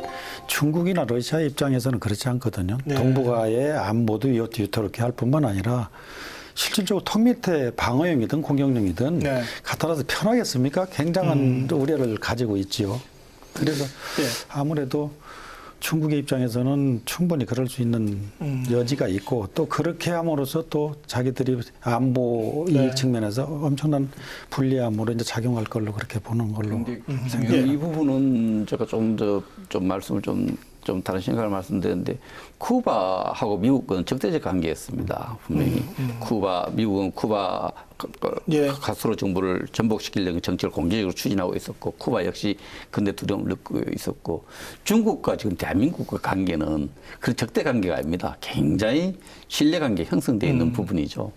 중국이나 러시아 입장에서는 그렇지 않거든요. 동북아의 안보도 위태롭게 할 뿐만 아니라 실질적으로 턱 밑에 방어용이든 공격용이든 갖다 놔서 편하겠습니까? 굉장한 우려를 가지고 있지요. 그래서 아무래도 중국의 입장에서는 충분히 그럴 수 있는 여지가 있고 또 그렇게 함으로써 또 자기들이 안보 이익
네.
측면에서 엄청난 불리함으로 이제 작용할 걸로 그렇게 보는 걸로
근데 이 부분은 제가 좀 말씀을 좀 다른 생각을 말씀드렸는데 쿠바하고 미국은 적대적 관계였습니다. 분명히 미국은 쿠바
예.
가스로 정부를 전복시키려는 정책을 공개적으로 추진하고 있었고 쿠바 역시 근대 두려움을 느끼고 있었고 중국과 지금 대한민국과 관계는 그런 적대 관계가 아닙니다. 굉장히 신뢰 관계 형성되어 있는 부분이죠.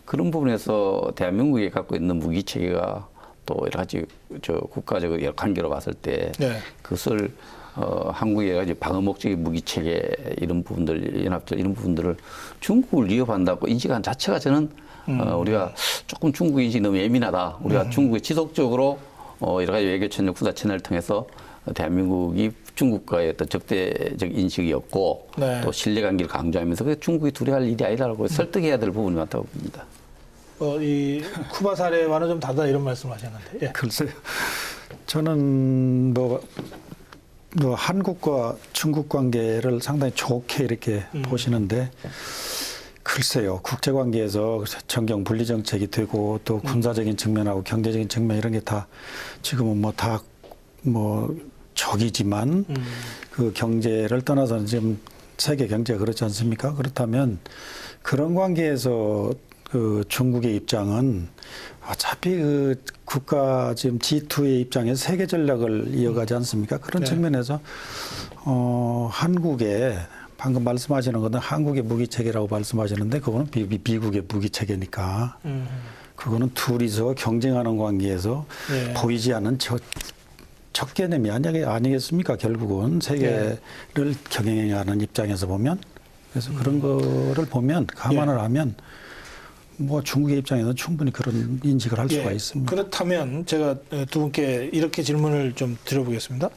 그런 부분에서 대한민국이 갖고 있는 무기 체계가 또 여러 가지 국가적 여러 관계로 봤을 때
네.
그것을 한국의 여러 가지 방어 목적의 무기 체계 이런 부분들 연합적 이런 부분들을 중국을 위협한다고 인식한 자체가 저는 우리가 조금 중국 인식이 너무 예민하다. 우리가 중국에 지속적으로 여러 가지 외교 채널, 군사 채널을 통해서 대한민국이 중국과의 어떤 적대적 인식이었고
네.
또 신뢰 관계를 강조하면서 그게 중국이 두려워할 일이 아니다라고 설득해야 될 부분이 많다고 봅니다.
이 쿠바 사례와는 좀 다르다 이런 말씀을 하셨는데. 예.
글쎄요. 저는 뭐 한국과 중국 관계를 상당히 좋게 이렇게 보시는데 글쎄요. 국제 관계에서 정경 분리 정책이 되고 또 군사적인 측면하고 경제적인 측면 이런 게 다 지금은 뭐 적이지만 그 경제를 떠나서는 지금 세계 경제가 그렇지 않습니까? 그렇다면 그런 관계에서 그 중국의 입장은 어차피 그 국가 지금 G2의 입장에서 세계 전략을 이어가지 않습니까? 그런
네.
측면에서 한국의 방금 말씀하시는 것은 한국의 무기 체계라고 말씀하시는데 그거는 미국의 무기 체계니까 그거는 둘이서 경쟁하는 관계에서
네.
보이지 않는 첫 개념이 아니겠습니까? 결국은 세계를 경영하는 입장에서 보면 그래서 그런 거를 보면 감안을 하면 뭐 중국의 입장에서는 충분히 그런 인식을 할 수가 있습니다.
그렇다면 제가 두 분께 이렇게 질문을 좀 드려보겠습니다.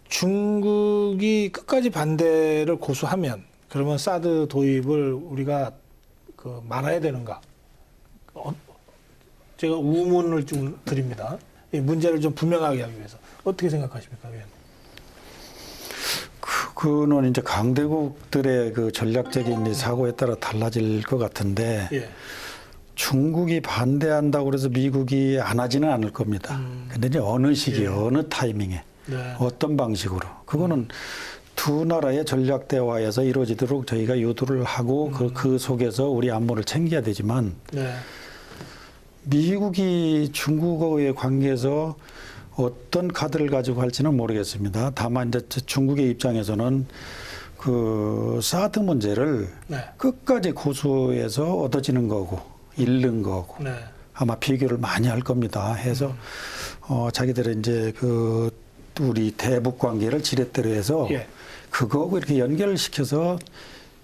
중국이 끝까지 반대를 고수하면 그러면 사드 도입을 우리가 말아야 되는가? 제가 우문을 좀 드립니다. 이 문제를 좀 분명하게 하기 위해서 어떻게 생각하십니까, 위원님?
그거는 이제 강대국들의 그 전략적인 사고에 따라 달라질 것 같은데
예.
중국이 반대한다고 그래서 미국이 안 하지는 않을 겁니다. 근데 이제 어느 시기에 어느 타이밍에
네.
어떤 방식으로 그거는 두 나라의 전략 대화에서 이루어지도록 저희가 유도를 하고 그 속에서 우리 안보를 챙겨야 되지만
네.
미국이 중국과의 관계에서 어떤 카드를 가지고 할지는 모르겠습니다. 다만 이제 중국의 입장에서는 그 사드 문제를
네.
끝까지 고수해서 얻어지는 거고 잃는 거고
네.
아마 비교를 많이 할 겁니다. 해서 자기들은 이제 그 우리 대북 관계를 지렛대로 해서
예.
그거하고 이렇게 연결시켜서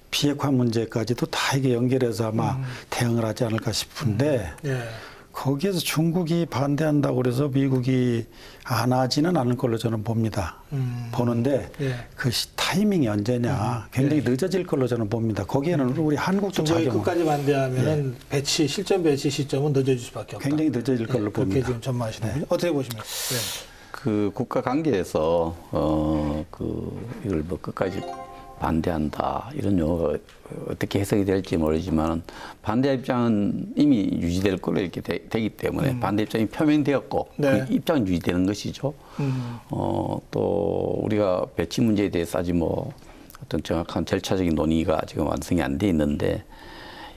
비핵화 문제까지도 다 이게 연결해서 아마 대응을 하지 않을까 싶은데
예.
거기에서 중국이 반대한다고 그래서 미국이 안 하지는 않을 걸로 저는 봅니다. 보는데
예.
그 타이밍이 언제냐 굉장히 늦어질 걸로 저는 봅니다. 거기에는 우리 한국도
중국이
작용
끝까지 반대하면은 실전 배치 시점은 늦어질 수밖에 없다.
굉장히 늦어질 걸로
그렇게
봅니다.
지금 전망하시는 거죠. 어떻게 보십니까?
그 국가 관계에서 이걸 뭐 끝까지 반대한다 이런 용어가 어떻게 해석이 될지 모르지만 반대 입장은 이미 유지될 걸로 이렇게 되기 때문에 반대 입장이 표명되었고
네.
그 입장은 유지되는 것이죠. 또 우리가 배치 문제에 대해서 아직 뭐 어떤 정확한 절차적인 논의가 지금 완성이 안 돼 있는데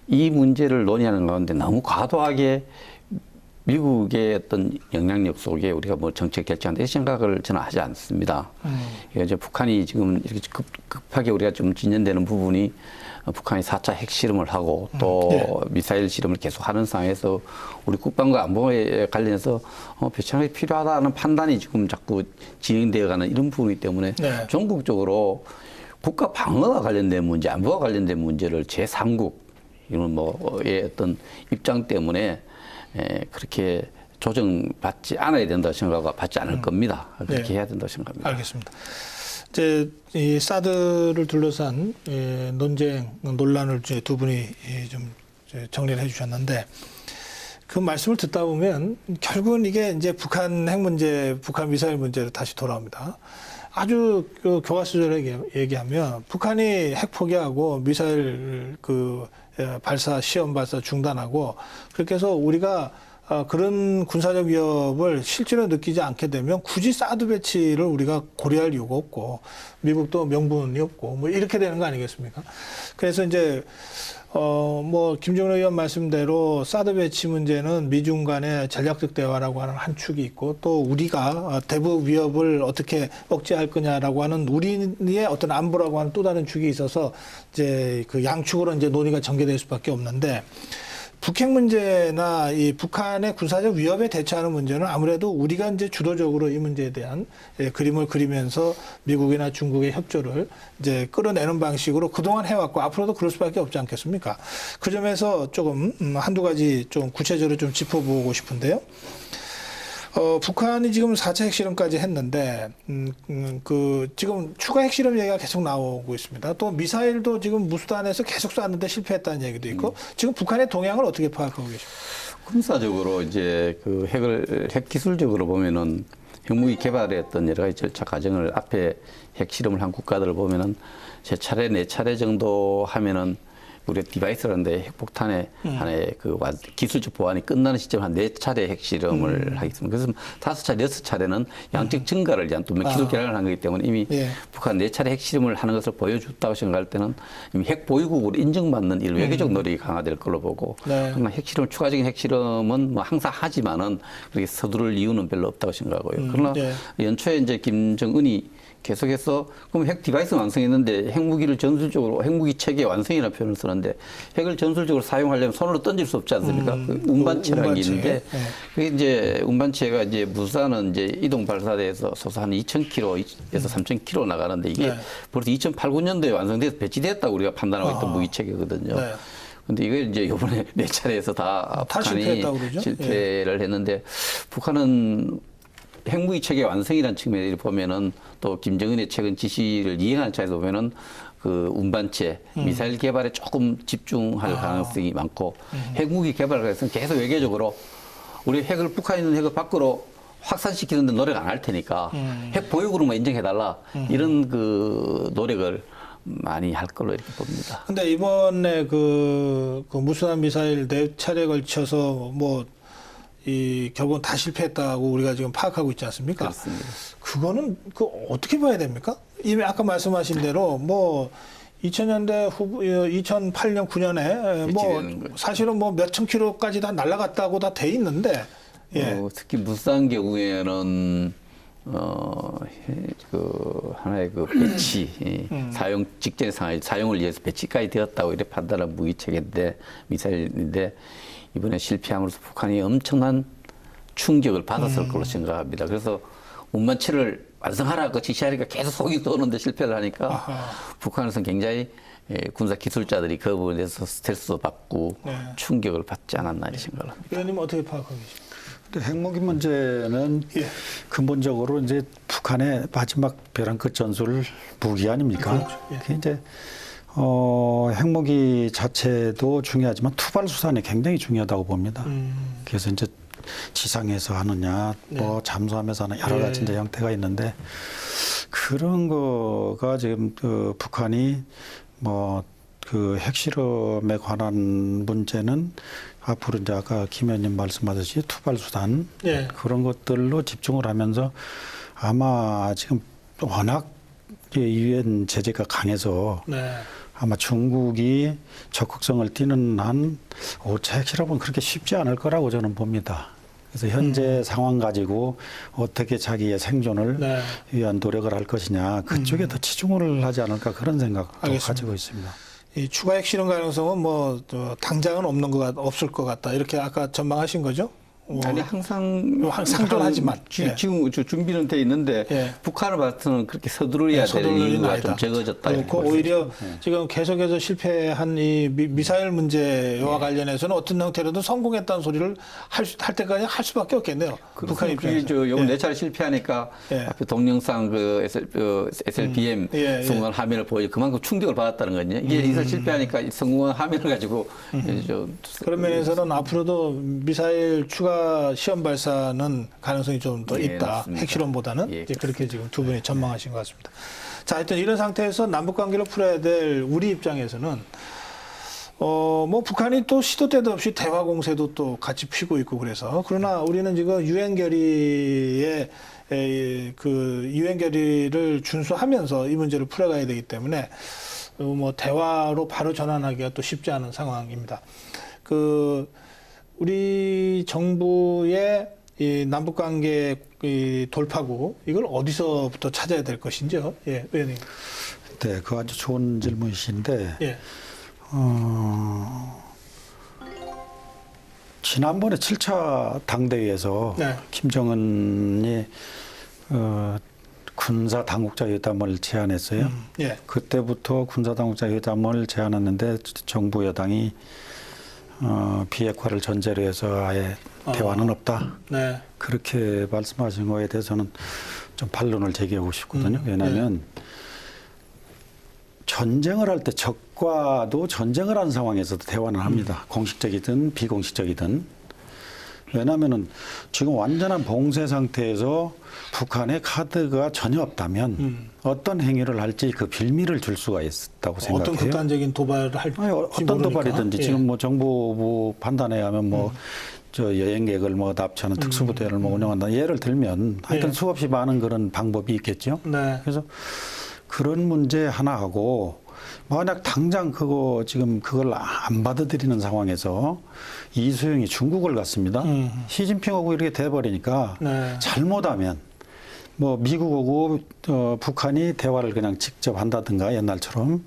이 문제를 논의하는 가운데 너무 과도하게 미국의 어떤 영향력 속에 우리가 뭐 정책 결정한다 이 생각을 저는 하지 않습니다. 이제 북한이 지금 이렇게 급하게 우리가 좀 진전되는 부분이 북한이 4차 핵실험을 하고 또 미사일 실험을 계속하는 상황에서 우리 국방과 안보에 관련해서 배치하는 게 필요하다는 판단이 지금 자꾸 진행되어가는 이런 부분이기 때문에
네.
전국적으로 국가 방어와 관련된 문제, 안보와 관련된 문제를 제3국 이런 뭐의 어떤 입장 때문에 그렇게 조정받지 않아야 된다고 생각하고 받지 않을 겁니다. 그렇게 해야 된다고 생각합니다.
알겠습니다. 이제 이 사드를 둘러싼 논쟁, 논란을 이제 두 분이 좀 정리를 해주셨는데 그 말씀을 듣다 보면 결국은 이게 이제 북한 핵 문제, 북한 미사일 문제로 다시 돌아옵니다. 아주 그 교과서적으로 얘기하면 북한이 핵 포기하고 미사일 그 발사 시험 발사 중단하고 그렇게 해서 우리가 그런 군사적 위협을 실제로 느끼지 않게 되면 굳이 사드 배치를 우리가 고려할 이유가 없고 미국도 명분이 없고 뭐 이렇게 되는 거 아니겠습니까? 그래서 이제 뭐 김정은 의원 말씀대로 사드 배치 문제는 미중 간의 전략적 대화라고 하는 한 축이 있고 또 우리가 대북 위협을 어떻게 억제할 거냐라고 하는 우리의 어떤 안보라고 하는 또 다른 축이 있어서 이제 그 양축으로 이제 논의가 전개될 수밖에 없는데 북핵 문제나 이 북한의 군사적 위협에 대처하는 문제는 아무래도 우리가 이제 주도적으로 이 문제에 대한 그림을 그리면서 미국이나 중국의 협조를 이제 끌어내는 방식으로 그동안 해왔고 앞으로도 그럴 수밖에 없지 않겠습니까? 그 점에서 조금 한두 가지 좀 구체적으로 좀 짚어보고 싶은데요. 북한이 지금 4차 핵실험까지 했는데, 그, 지금 추가 핵실험 얘기가 계속 나오고 있습니다. 또 미사일도 지금 무수단에서 계속 쐈는데 실패했다는 얘기도 있고, 지금 북한의 동향을 어떻게 파악하고 계십니까?
군사적으로 이제 그 핵 기술적으로 보면은 핵무기 개발에 어떤 여러 가지 절차 과정을 앞에 핵실험을 한 국가들을 보면은 세 차례, 네 차례 정도 하면은 우리가 디바이스라는데 핵폭탄의 하나의 그 기술적 보완이 끝나는 시점 한 4차례 핵실험을 하겠습니다. 그래서 5차례, 6차례는 양적 증가를 위한 또 기술 개량을 한 거기 때문에 이미 북한 4차례 핵실험을 하는 것을 보여줬다고 생각할 때는 이미 핵 보유국으로 인정받는 이런 외교적 노력이 강화될 걸로 보고 그러나 핵실험, 추가적인 핵실험은 뭐 항상 하지만은 그렇게 서두를 이유는 별로 없다고 생각하고요. 그러나 연초에 이제 김정은이 계속해서 그럼 핵 디바이스 완성했는데 핵무기를 전술적으로 핵무기 체계 완성이라는 표현을 쓰는데 핵을 전술적으로 사용하려면 손으로 던질 수 없지 않습니까? 그 운반체라는 게 있는데 그게 이제 운반체가 이제 무사는 이제 이동 발사대에서 소소 한 2,000km에서 3,000km 나가는데 이게 벌써 2008, 9년도에 완성돼서 배치됐다고 우리가 판단하고 있던 무기 체계거든요. 근데 이걸 이제 이번에 4차례에서 다 북한이 실패를 했는데 북한은 핵무기 체계 완성이라는 측면을 보면은 또 김정은의 최근 지시를 이행하는 차에서 보면은 그 운반체 미사일 개발에 조금 집중할 가능성이 많고 핵무기 개발을 해서 계속 외교적으로 우리 핵을 북한에 있는 핵을 밖으로 확산시키는 데 노력 안 할 테니까 핵 보유국으로만 인정해달라 이런 그 노력을 많이 할 걸로 이렇게 봅니다.
근데 이번에 그 무수단 미사일 4차례 걸쳐서 뭐 결국은 다 실패했다고 우리가 지금 파악하고 있지 않습니까?
그렇습니다.
그거는 어떻게 봐야 됩니까? 이미 아까 말씀하신 대로 뭐 2000년대 후부 2008년 9년에 뭐 사실은 뭐 몇천 킬로까지 다 날아갔다고 다 돼 있는데
특히 무수단 경우에는 그 하나의 그 배치 사용 직전의 상황 사용을 위해서 배치까지 되었다고 이렇게 판단한 무기 체계인데 미사일인데. 이번에 실패함으로써 북한이 엄청난 충격을 받았을 걸로 생각합니다. 그래서 운반체를 완성하라고 지시하니까 계속 속이 떠오는데 실패를 하니까 북한에서는 굉장히 군사 기술자들이 그 부분에 대해서 스트레스도 받고 충격을 받지 않았나 이렇게 생각을 합니다.
의원님 어떻게 파악하고 계십니까?
핵무기 문제는 근본적으로 이제 북한의 마지막 벼랑 끝 전술 무기 아닙니까? 그게 이제 핵무기 자체도 중요하지만 투발 수단이 굉장히 중요하다고 봅니다. 그래서 이제 지상에서 하느냐, 뭐 잠수함에서 하느냐 여러 가지 이제 형태가 있는데 그런 거가 지금 그 북한이 뭐 그 핵실험에 관한 문제는 앞으로 이제 아까 김 의원님 말씀하듯이 투발 수단 그런 것들로 집중을 하면서 아마 지금 워낙 유엔 제재가 강해서 아마 중국이 적극성을 띠는 한 5차 핵실험은 그렇게 쉽지 않을 거라고 저는 봅니다. 그래서 현재 상황 가지고 어떻게 자기의 생존을 위한 노력을 할 것이냐 그쪽에 더 치중을 하지 않을까 그런 생각도 가지고 있습니다.
이 추가 핵실험 가능성은 뭐 당장은 없을 것 같다 이렇게 아까 전망하신 거죠?
아니 항상
상존하지만
지금 준비는 돼 있는데 북한을 봐서는 그렇게 서두르야 될 이유가 좀 적어졌다.
오히려 지금 계속해서 실패한 이 미사일 문제와 관련해서는 어떤 형태로든 성공했다는 소리를 할 때까지 할 수밖에 없겠네요. 북한 입장에서.
요번 4차례 실패하니까 앞에 동영상 그 SLBM 성공한 화면을 보여 그만큼 충격을 받았다는 거거든요. 이게 이사 실패하니까 성공한 화면을 가지고
그런 면에서는 앞으로도 미사일 추가 추가 시험 발사는 가능성이 좀 더
예,
있다.
맞습니다.
핵실험보다는
예,
이제 그렇게 지금 두 분이 전망하신 것 같습니다. 자, 하여튼 이런 상태에서 남북 관계를 풀어야 될 우리 입장에서는 뭐 북한이 또 시도 때도 없이 대화 공세도 또 같이 피고 있고 그래서 그러나 우리는 지금 유엔 결의에 그 유엔 결의를 준수하면서 이 문제를 풀어가야 되기 때문에 뭐 대화로 바로 전환하기가 또 쉽지 않은 상황입니다. 그 우리 정부의 이 남북 관계 돌파구 이걸 어디서부터 찾아야 될 것인지요? 예, 의원님.
네, 그 아주 좋은 질문이신데.
예.
지난번에 7차 당대회에서
네.
김정은이 군사 당국자 회담을 제안했어요.
예.
그때부터 군사 당국자 회담을 제안했는데 정부 여당이 비핵화를 전제로 해서 아예 대화는 없다.
네.
그렇게 말씀하신 거에 대해서는 좀 반론을 제기하고 싶거든요. 왜냐하면 전쟁을 할 때 적과도 전쟁을 하는 상황에서도 대화는 합니다. 공식적이든 비공식적이든. 왜냐하면은 지금 완전한 봉쇄 상태에서 북한의 카드가 전혀 없다면 어떤 행위를 할지 그 빌미를 줄 수가 있다고 생각해요.
어떤 극단적인 도발을 할지
어떤
모르니까.
도발이든지 지금 뭐 정부부 판단에 하면 뭐 저 여행객을 뭐 납치하는 특수부대를 뭐 운영한다. 예를 들면 하여튼 수없이 많은 그런 방법이 있겠죠.
네.
그래서 그런 문제 하나 하고 만약 당장 그거 지금 그걸 안 받아들이는 상황에서 이수영이 중국을 갔습니다. 시진핑하고 이렇게 돼버리니까
네.
잘못하면 뭐 미국하고 북한이 대화를 그냥 직접 한다든가 옛날처럼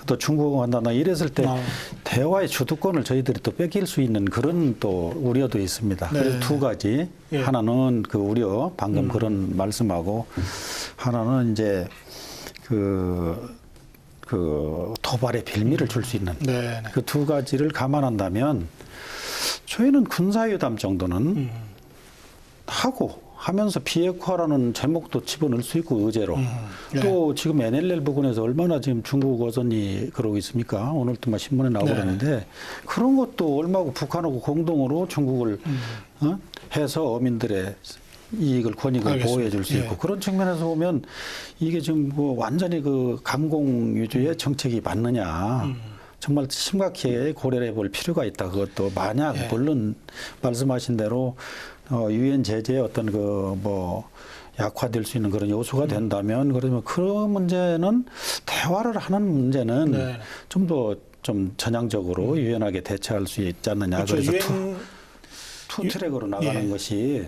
또 중국하고 한다든가 이랬을 때 대화의 주도권을 저희들이 또 뺏길 수 있는 그런 또 우려도 있습니다.
네.
그래서 두 가지.
예.
하나는 그 우려 방금 그런 말씀하고 하나는 이제 그 도발의 빌미를 줄 수 있는
네.
그 두 가지를 감안한다면 저희는 군사회담 정도는 하고 하면서 비핵화라는 제목도 집어넣을 수 있고 의제로
네.
또 지금 NLL 부근에서 얼마나 지금 중국 어선이 그러고 있습니까? 오늘도 막 신문에 나오고 그러는데 그런 것도 얼마고 북한하고 공동으로 중국을 해서 어민들의 이익을 권익을
알겠습니다.
보호해 줄 수 있고
예.
그런 측면에서 보면 이게 지금 뭐 완전히 그 감공 위주의 정책이 맞느냐 정말 심각하게 고려해 볼 필요가 있다. 그것도 만약 물론 말씀하신 대로 유엔 제재의 어떤 그 뭐 약화될 수 있는 그런 요소가 된다면 그러면 그 문제는 대화를 하는 문제는 좀 더 좀 전향적으로 유연하게 대처할 수 있지 않느냐.
그렇죠.
그래서 투 트랙으로 나가는 것이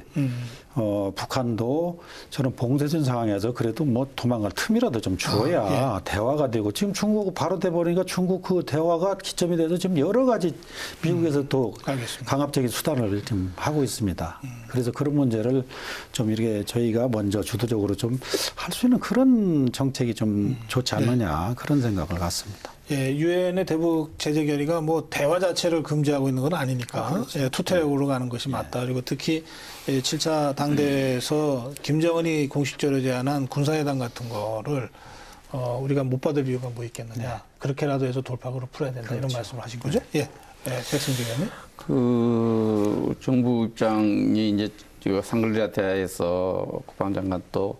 북한도 저는 봉쇄된 상황에서 그래도 뭐 도망갈 틈이라도 좀 주어야 대화가 되고 지금 중국 바로 돼버리니까 중국 그 대화가 기점이 돼서 지금 여러 가지 미국에서 또 강압적인 수단을 좀 하고 있습니다. 그래서 그런 문제를 좀 이렇게 저희가 먼저 주도적으로 좀 할 수 있는 그런 정책이 좀 좋지 않느냐 그런 생각을 갖습니다.
예, 유엔의 대북 제재 결의가 뭐 대화 자체를 금지하고 있는 건 아니니까
그렇죠.
예, 투트랙으로 가는 것이 맞다. 그리고 특히 7차 당대에서 김정은이 공식적으로 제안한 군사회담 같은 거를 우리가 못 받을 이유가 뭐 있겠느냐. 그렇게라도 해서 돌파구로 풀어야 된다. 이런 말씀을 하신 거죠? 예, 백승준 의원님.
그 정부 입장이 이제 상글리아 대화에서 국방장관 또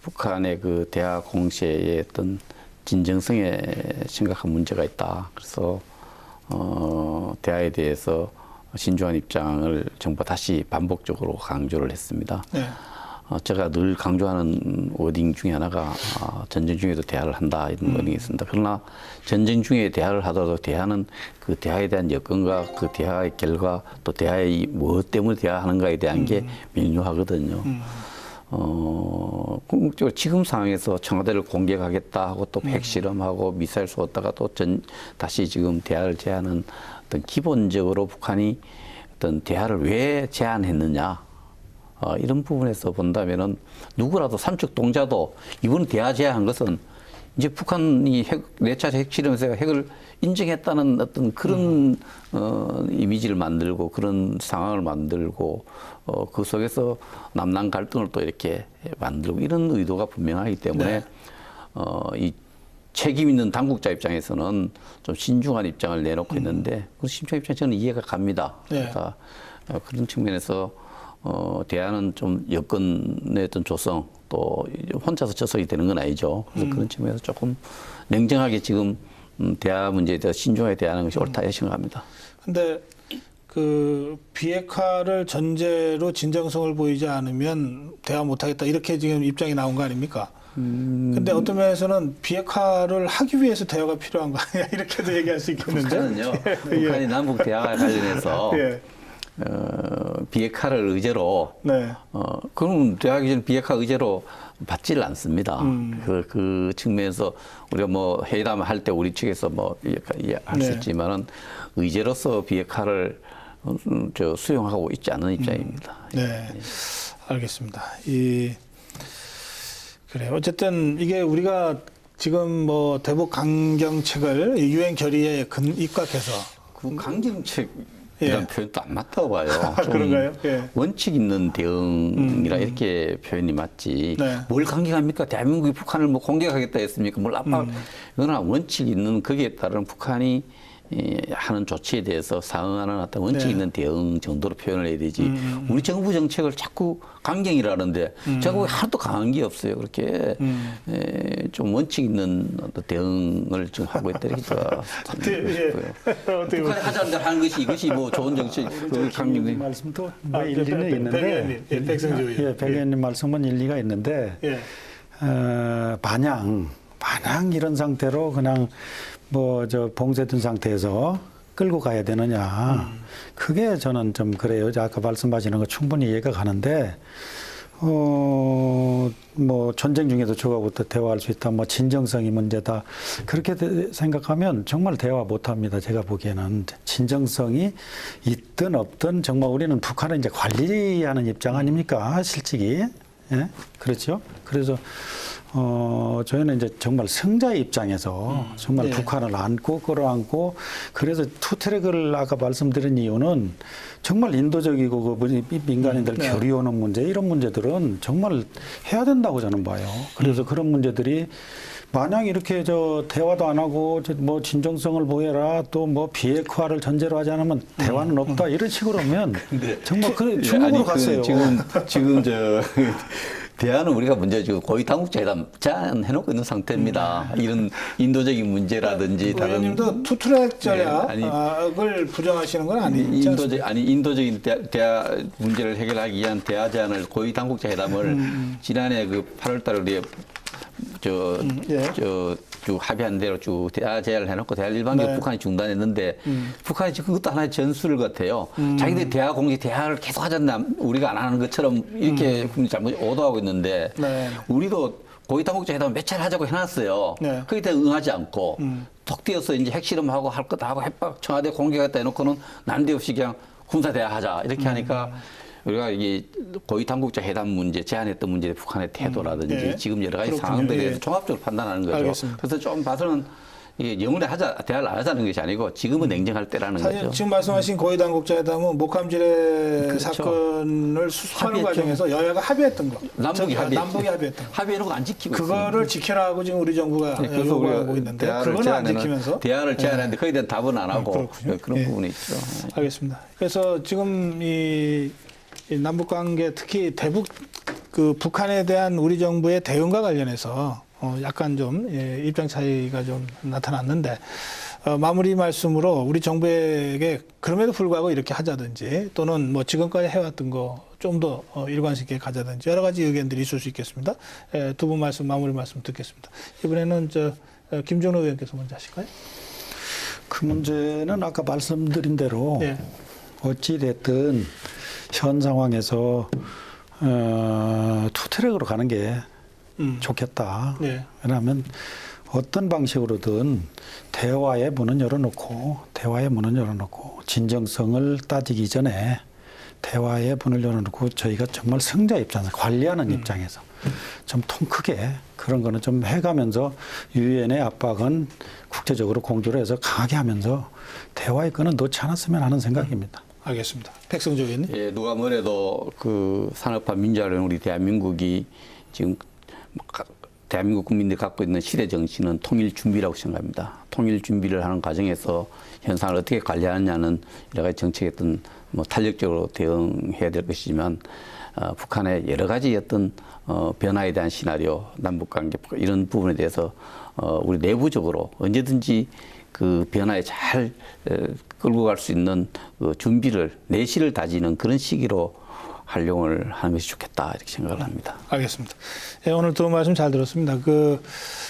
북한의 그 대화 공세의 어떤 진정성에 심각한 문제가 있다. 그래서 대화에 대해서 신중한 입장을 정부가 다시 반복적으로 강조를 했습니다.
네.
제가 늘 강조하는 워딩 중에 하나가 전쟁 중에도 대화를 한다 이런 워딩이 있습니다. 그러나 전쟁 중에 대화를 하더라도 대화는 그 대화에 대한 여건과 그 대화의 결과 또 대화의 무엇 때문에 대화하는가에 대한 게 명료하거든요. 궁극적으로 지금 상황에서 청와대를 공격하겠다 하고 또 핵실험하고 미사일 쏘았다가 또 다시 지금 대화를 제안하는 어떤 기본적으로 북한이 어떤 대화를 왜 제안했느냐 이런 부분에서 본다면은 누구라도 삼척 동자도 이번 대화 제안한 것은 이제 북한이 내차 핵실험에서 핵을 인정했다는 어떤 그런 이미지를 만들고 그런 상황을 만들고 그 속에서 남남 갈등을 또 이렇게 만들고 이런 의도가 분명하기 때문에 이 책임 있는 당국자 입장에서는 좀 신중한 입장을 내놓고 있는데 그 신중한 입장 저는 이해가 갑니다. 그러니까 그런 측면에서 대안은 좀 여건의 어떤 조성 또 혼자서 저속이 되는 건 아니죠. 그래서 그런 측면에서 조금 냉정하게 지금 대화 문제에 대해서 신중하게 대하는 것이 옳다 생각합니다.
근데 그 비핵화를 전제로 진정성을 보이지 않으면 대화 못하겠다 이렇게 지금 입장이 나온 거 아닙니까? 근데 어떤 면에서는 비핵화를 하기 위해서 대화가 필요한 거 아니야 이렇게도 얘기할 수 있겠는데.
북한은요. 북한이 남북 대화와 관련해서
예.
비핵화를 의제로
네.
그럼 대화하기 전에 비핵화 의제로 받지를 않습니다. 그 측면에서 우리가 뭐 회담 할 때 우리 측에서 뭐 할 수
네.
있지만은 의제로서 비핵화를 수용하고 있지 않은 입장입니다.
네. 알겠습니다. 그래. 어쨌든 이게 우리가 지금 뭐 대북 강경책을 유엔 결의에 입각해서
그 강경책
예.
이런 표현도 안 맞다고 봐요. 좀
그런가요? 예.
원칙 있는 대응이라 이렇게 표현이 맞지.
네.
뭘 강경합니까? 대한민국이 북한을 뭐 공격하겠다 했습니까? 뭘 압박? 그러나 원칙 있는 거기에 따른 북한이 하는 조치에 대해서 상응하는 어떤 원칙
네.
있는 대응 정도로 표현을 해야 되지. 우리 정부 정책을 자꾸 강경이라는데 자꾸 하나도 강한 게 없어요. 그렇게 좀 원칙 있는 어떤 대응을 지금 하고 있다 이렇게 제가
어떻게
북한이 하자는 대로 하는 것이 이것이 뭐 좋은 정책 강경
말씀도 뭐 일리는 있는데
백성주 의원.
예, 백 의원님 말씀은 일리가 있는데
예.
마냥 이런 상태로 그냥 뭐 봉쇄된 상태에서 끌고 가야 되느냐. 그게 저는 좀 그래요. 아까 말씀하시는 거 충분히 이해가 가는데, 뭐 전쟁 중에도 저하고부터 대화할 수 있다. 뭐 진정성이 문제다. 그렇게 생각하면 정말 대화 못 합니다. 제가 보기에는 진정성이 있든 없든 정말 우리는 북한을 이제 관리하는 입장 아닙니까? 실직이. 예? 그렇죠? 그래서 저희는 이제 정말 승자의 입장에서 정말
네.
북한을 안고 끌어안고 그래서 투트랙을 아까 말씀드린 이유는 정말 인도적이고 그 민간인들
네.
결의 오는 문제 이런 문제들은 정말 해야 된다고 저는 봐요. 그래서 그런 문제들이 마냥 이렇게 대화도 안 하고 뭐 진정성을 보여라 또 뭐 비핵화를 전제로 하지 않으면 대화는 없다 이런 식으로 하면 정말 그 중국으로 갔어요.
지금 대화는 우리가 먼저 지금 고위 당국자회담 제안해놓고 있는 상태입니다. 이런 인도적인 문제라든지 다른
의원님도 투트랙
네,
전략을 부정하시는 건 아니죠?
인도적인 대화 문제를 해결하기 위한 대화 제안을 고위 당국자회담을 지난해 그 8월달에 우리 쭉 합의한 대로 쭉 대화 제안을 해놓고 대화 일방적으로
네.
북한이 중단했는데 북한이 지금 그것도 하나의 전술 같아요. 자기들이 대화를 계속 하잖아. 우리가 안 하는 것처럼 이렇게 잘못 오도하고 있는데
네.
우리도 고위당국자 회담 몇 차례 하자고 해놨어요.
네.
거기에 대해 응하지 않고 톡 띄어서 이제 핵실험하고 할 것도 하고 핵박 청와대 공개하겠다 해놓고는 난데없이 그냥 군사 대화하자 이렇게 하니까 우리가 이게 고위 당국자 회담 문제, 제안했던 문제, 북한의 태도라든지
예.
지금 여러 가지
그렇군요.
상황들에 대해서
예.
종합적으로 판단하는 거죠.
알겠습니다.
그래서 좀 봐서는 이게 영원히 대화를 안 하자는 것이 아니고 지금은 냉정할 때라는
사실
거죠.
지금 말씀하신 고위 당국자회담은 목함지뢰
그렇죠.
사건을 수습하는
합의했죠.
과정에서 여야가 합의했던 거.
남북이
합의했던 거.
합의해놓고 안 지키고
그거를 지켜라고 지금 우리 정부가
네, 그래서
요구하고
우리가
있는데
대화를
그건 안 지키면서
대화를 제안했는데 거기에 대한 답은 안 하고
그렇군요.
그런
예.
부분이 있죠.
알겠습니다. 그래서 지금 이 남북 관계 특히 대북 그 북한에 대한 우리 정부의 대응과 관련해서 약간 좀 입장 차이가 좀 나타났는데 마무리 말씀으로 우리 정부에게 그럼에도 불구하고 이렇게 하자든지 또는 뭐 지금까지 해왔던 거 좀 더 일관성 있게 가자든지 여러 가지 의견들이 있을 수 있겠습니다. 두 분 말씀 마무리 말씀 듣겠습니다. 이번에는 김종로 의원께서 먼저 하실까요?
그 문제는 아까 말씀드린 대로
예.
어찌 됐든 현 상황에서 투트랙으로 가는 게 좋겠다.
네.
왜냐하면 어떤 방식으로든 대화의 문은 열어놓고 진정성을 따지기 전에 대화의 문을 열어놓고 저희가 정말 승자 입장에서 관리하는 입장에서 좀 통 크게 그런 거는 좀 해가면서 유엔의 압박은 국제적으로 공조를 해서 강하게 하면서 대화의 끈은 놓지 않았으면 하는 생각입니다.
알겠습니다. 백성조 의원님.
예, 누가 뭐래도 그 산업화 민주화를 우리 대한민국이 지금 대한민국 국민들이 갖고 있는 시대 정신은 통일 준비라고 생각합니다. 통일 준비를 하는 과정에서 현상을 어떻게 관리하느냐는 여러 가지 정책의 어떤 뭐 탄력적으로 대응해야 될 것이지만 북한의 여러 가지 어떤 변화에 대한 시나리오, 남북관계 이런 부분에 대해서 우리 내부적으로 언제든지 그 변화에 잘 끌고 갈 수 있는 그 준비를 내실을 다지는 그런 시기로 활용을 하는 것이 좋겠다 이렇게 생각을 합니다.
알겠습니다. 예, 오늘 두 말씀 잘 들었습니다. 그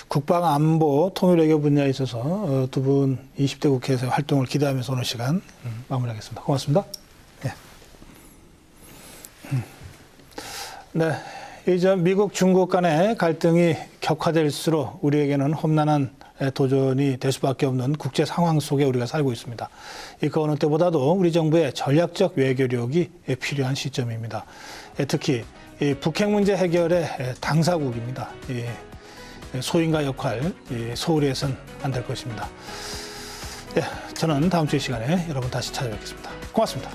국방 안보 통일 외교 분야에 있어서 두 분 20대 국회에서 활동을 기대하면서 오늘 시간 마무리하겠습니다. 고맙습니다. 예. 네, 이제 미국 중국 간의 갈등이 격화될수록 우리에게는 험난한 도전이 될 수밖에 없는 국제 상황 속에 우리가 살고 있습니다. 그 어느 때보다도 우리 정부의 전략적 외교력이 필요한 시점입니다. 특히 북핵 문제 해결의 당사국입니다. 소인과 역할 소홀히 해서는 안 될 것입니다. 저는 다음 주 이 시간에 여러분 다시 찾아뵙겠습니다. 고맙습니다.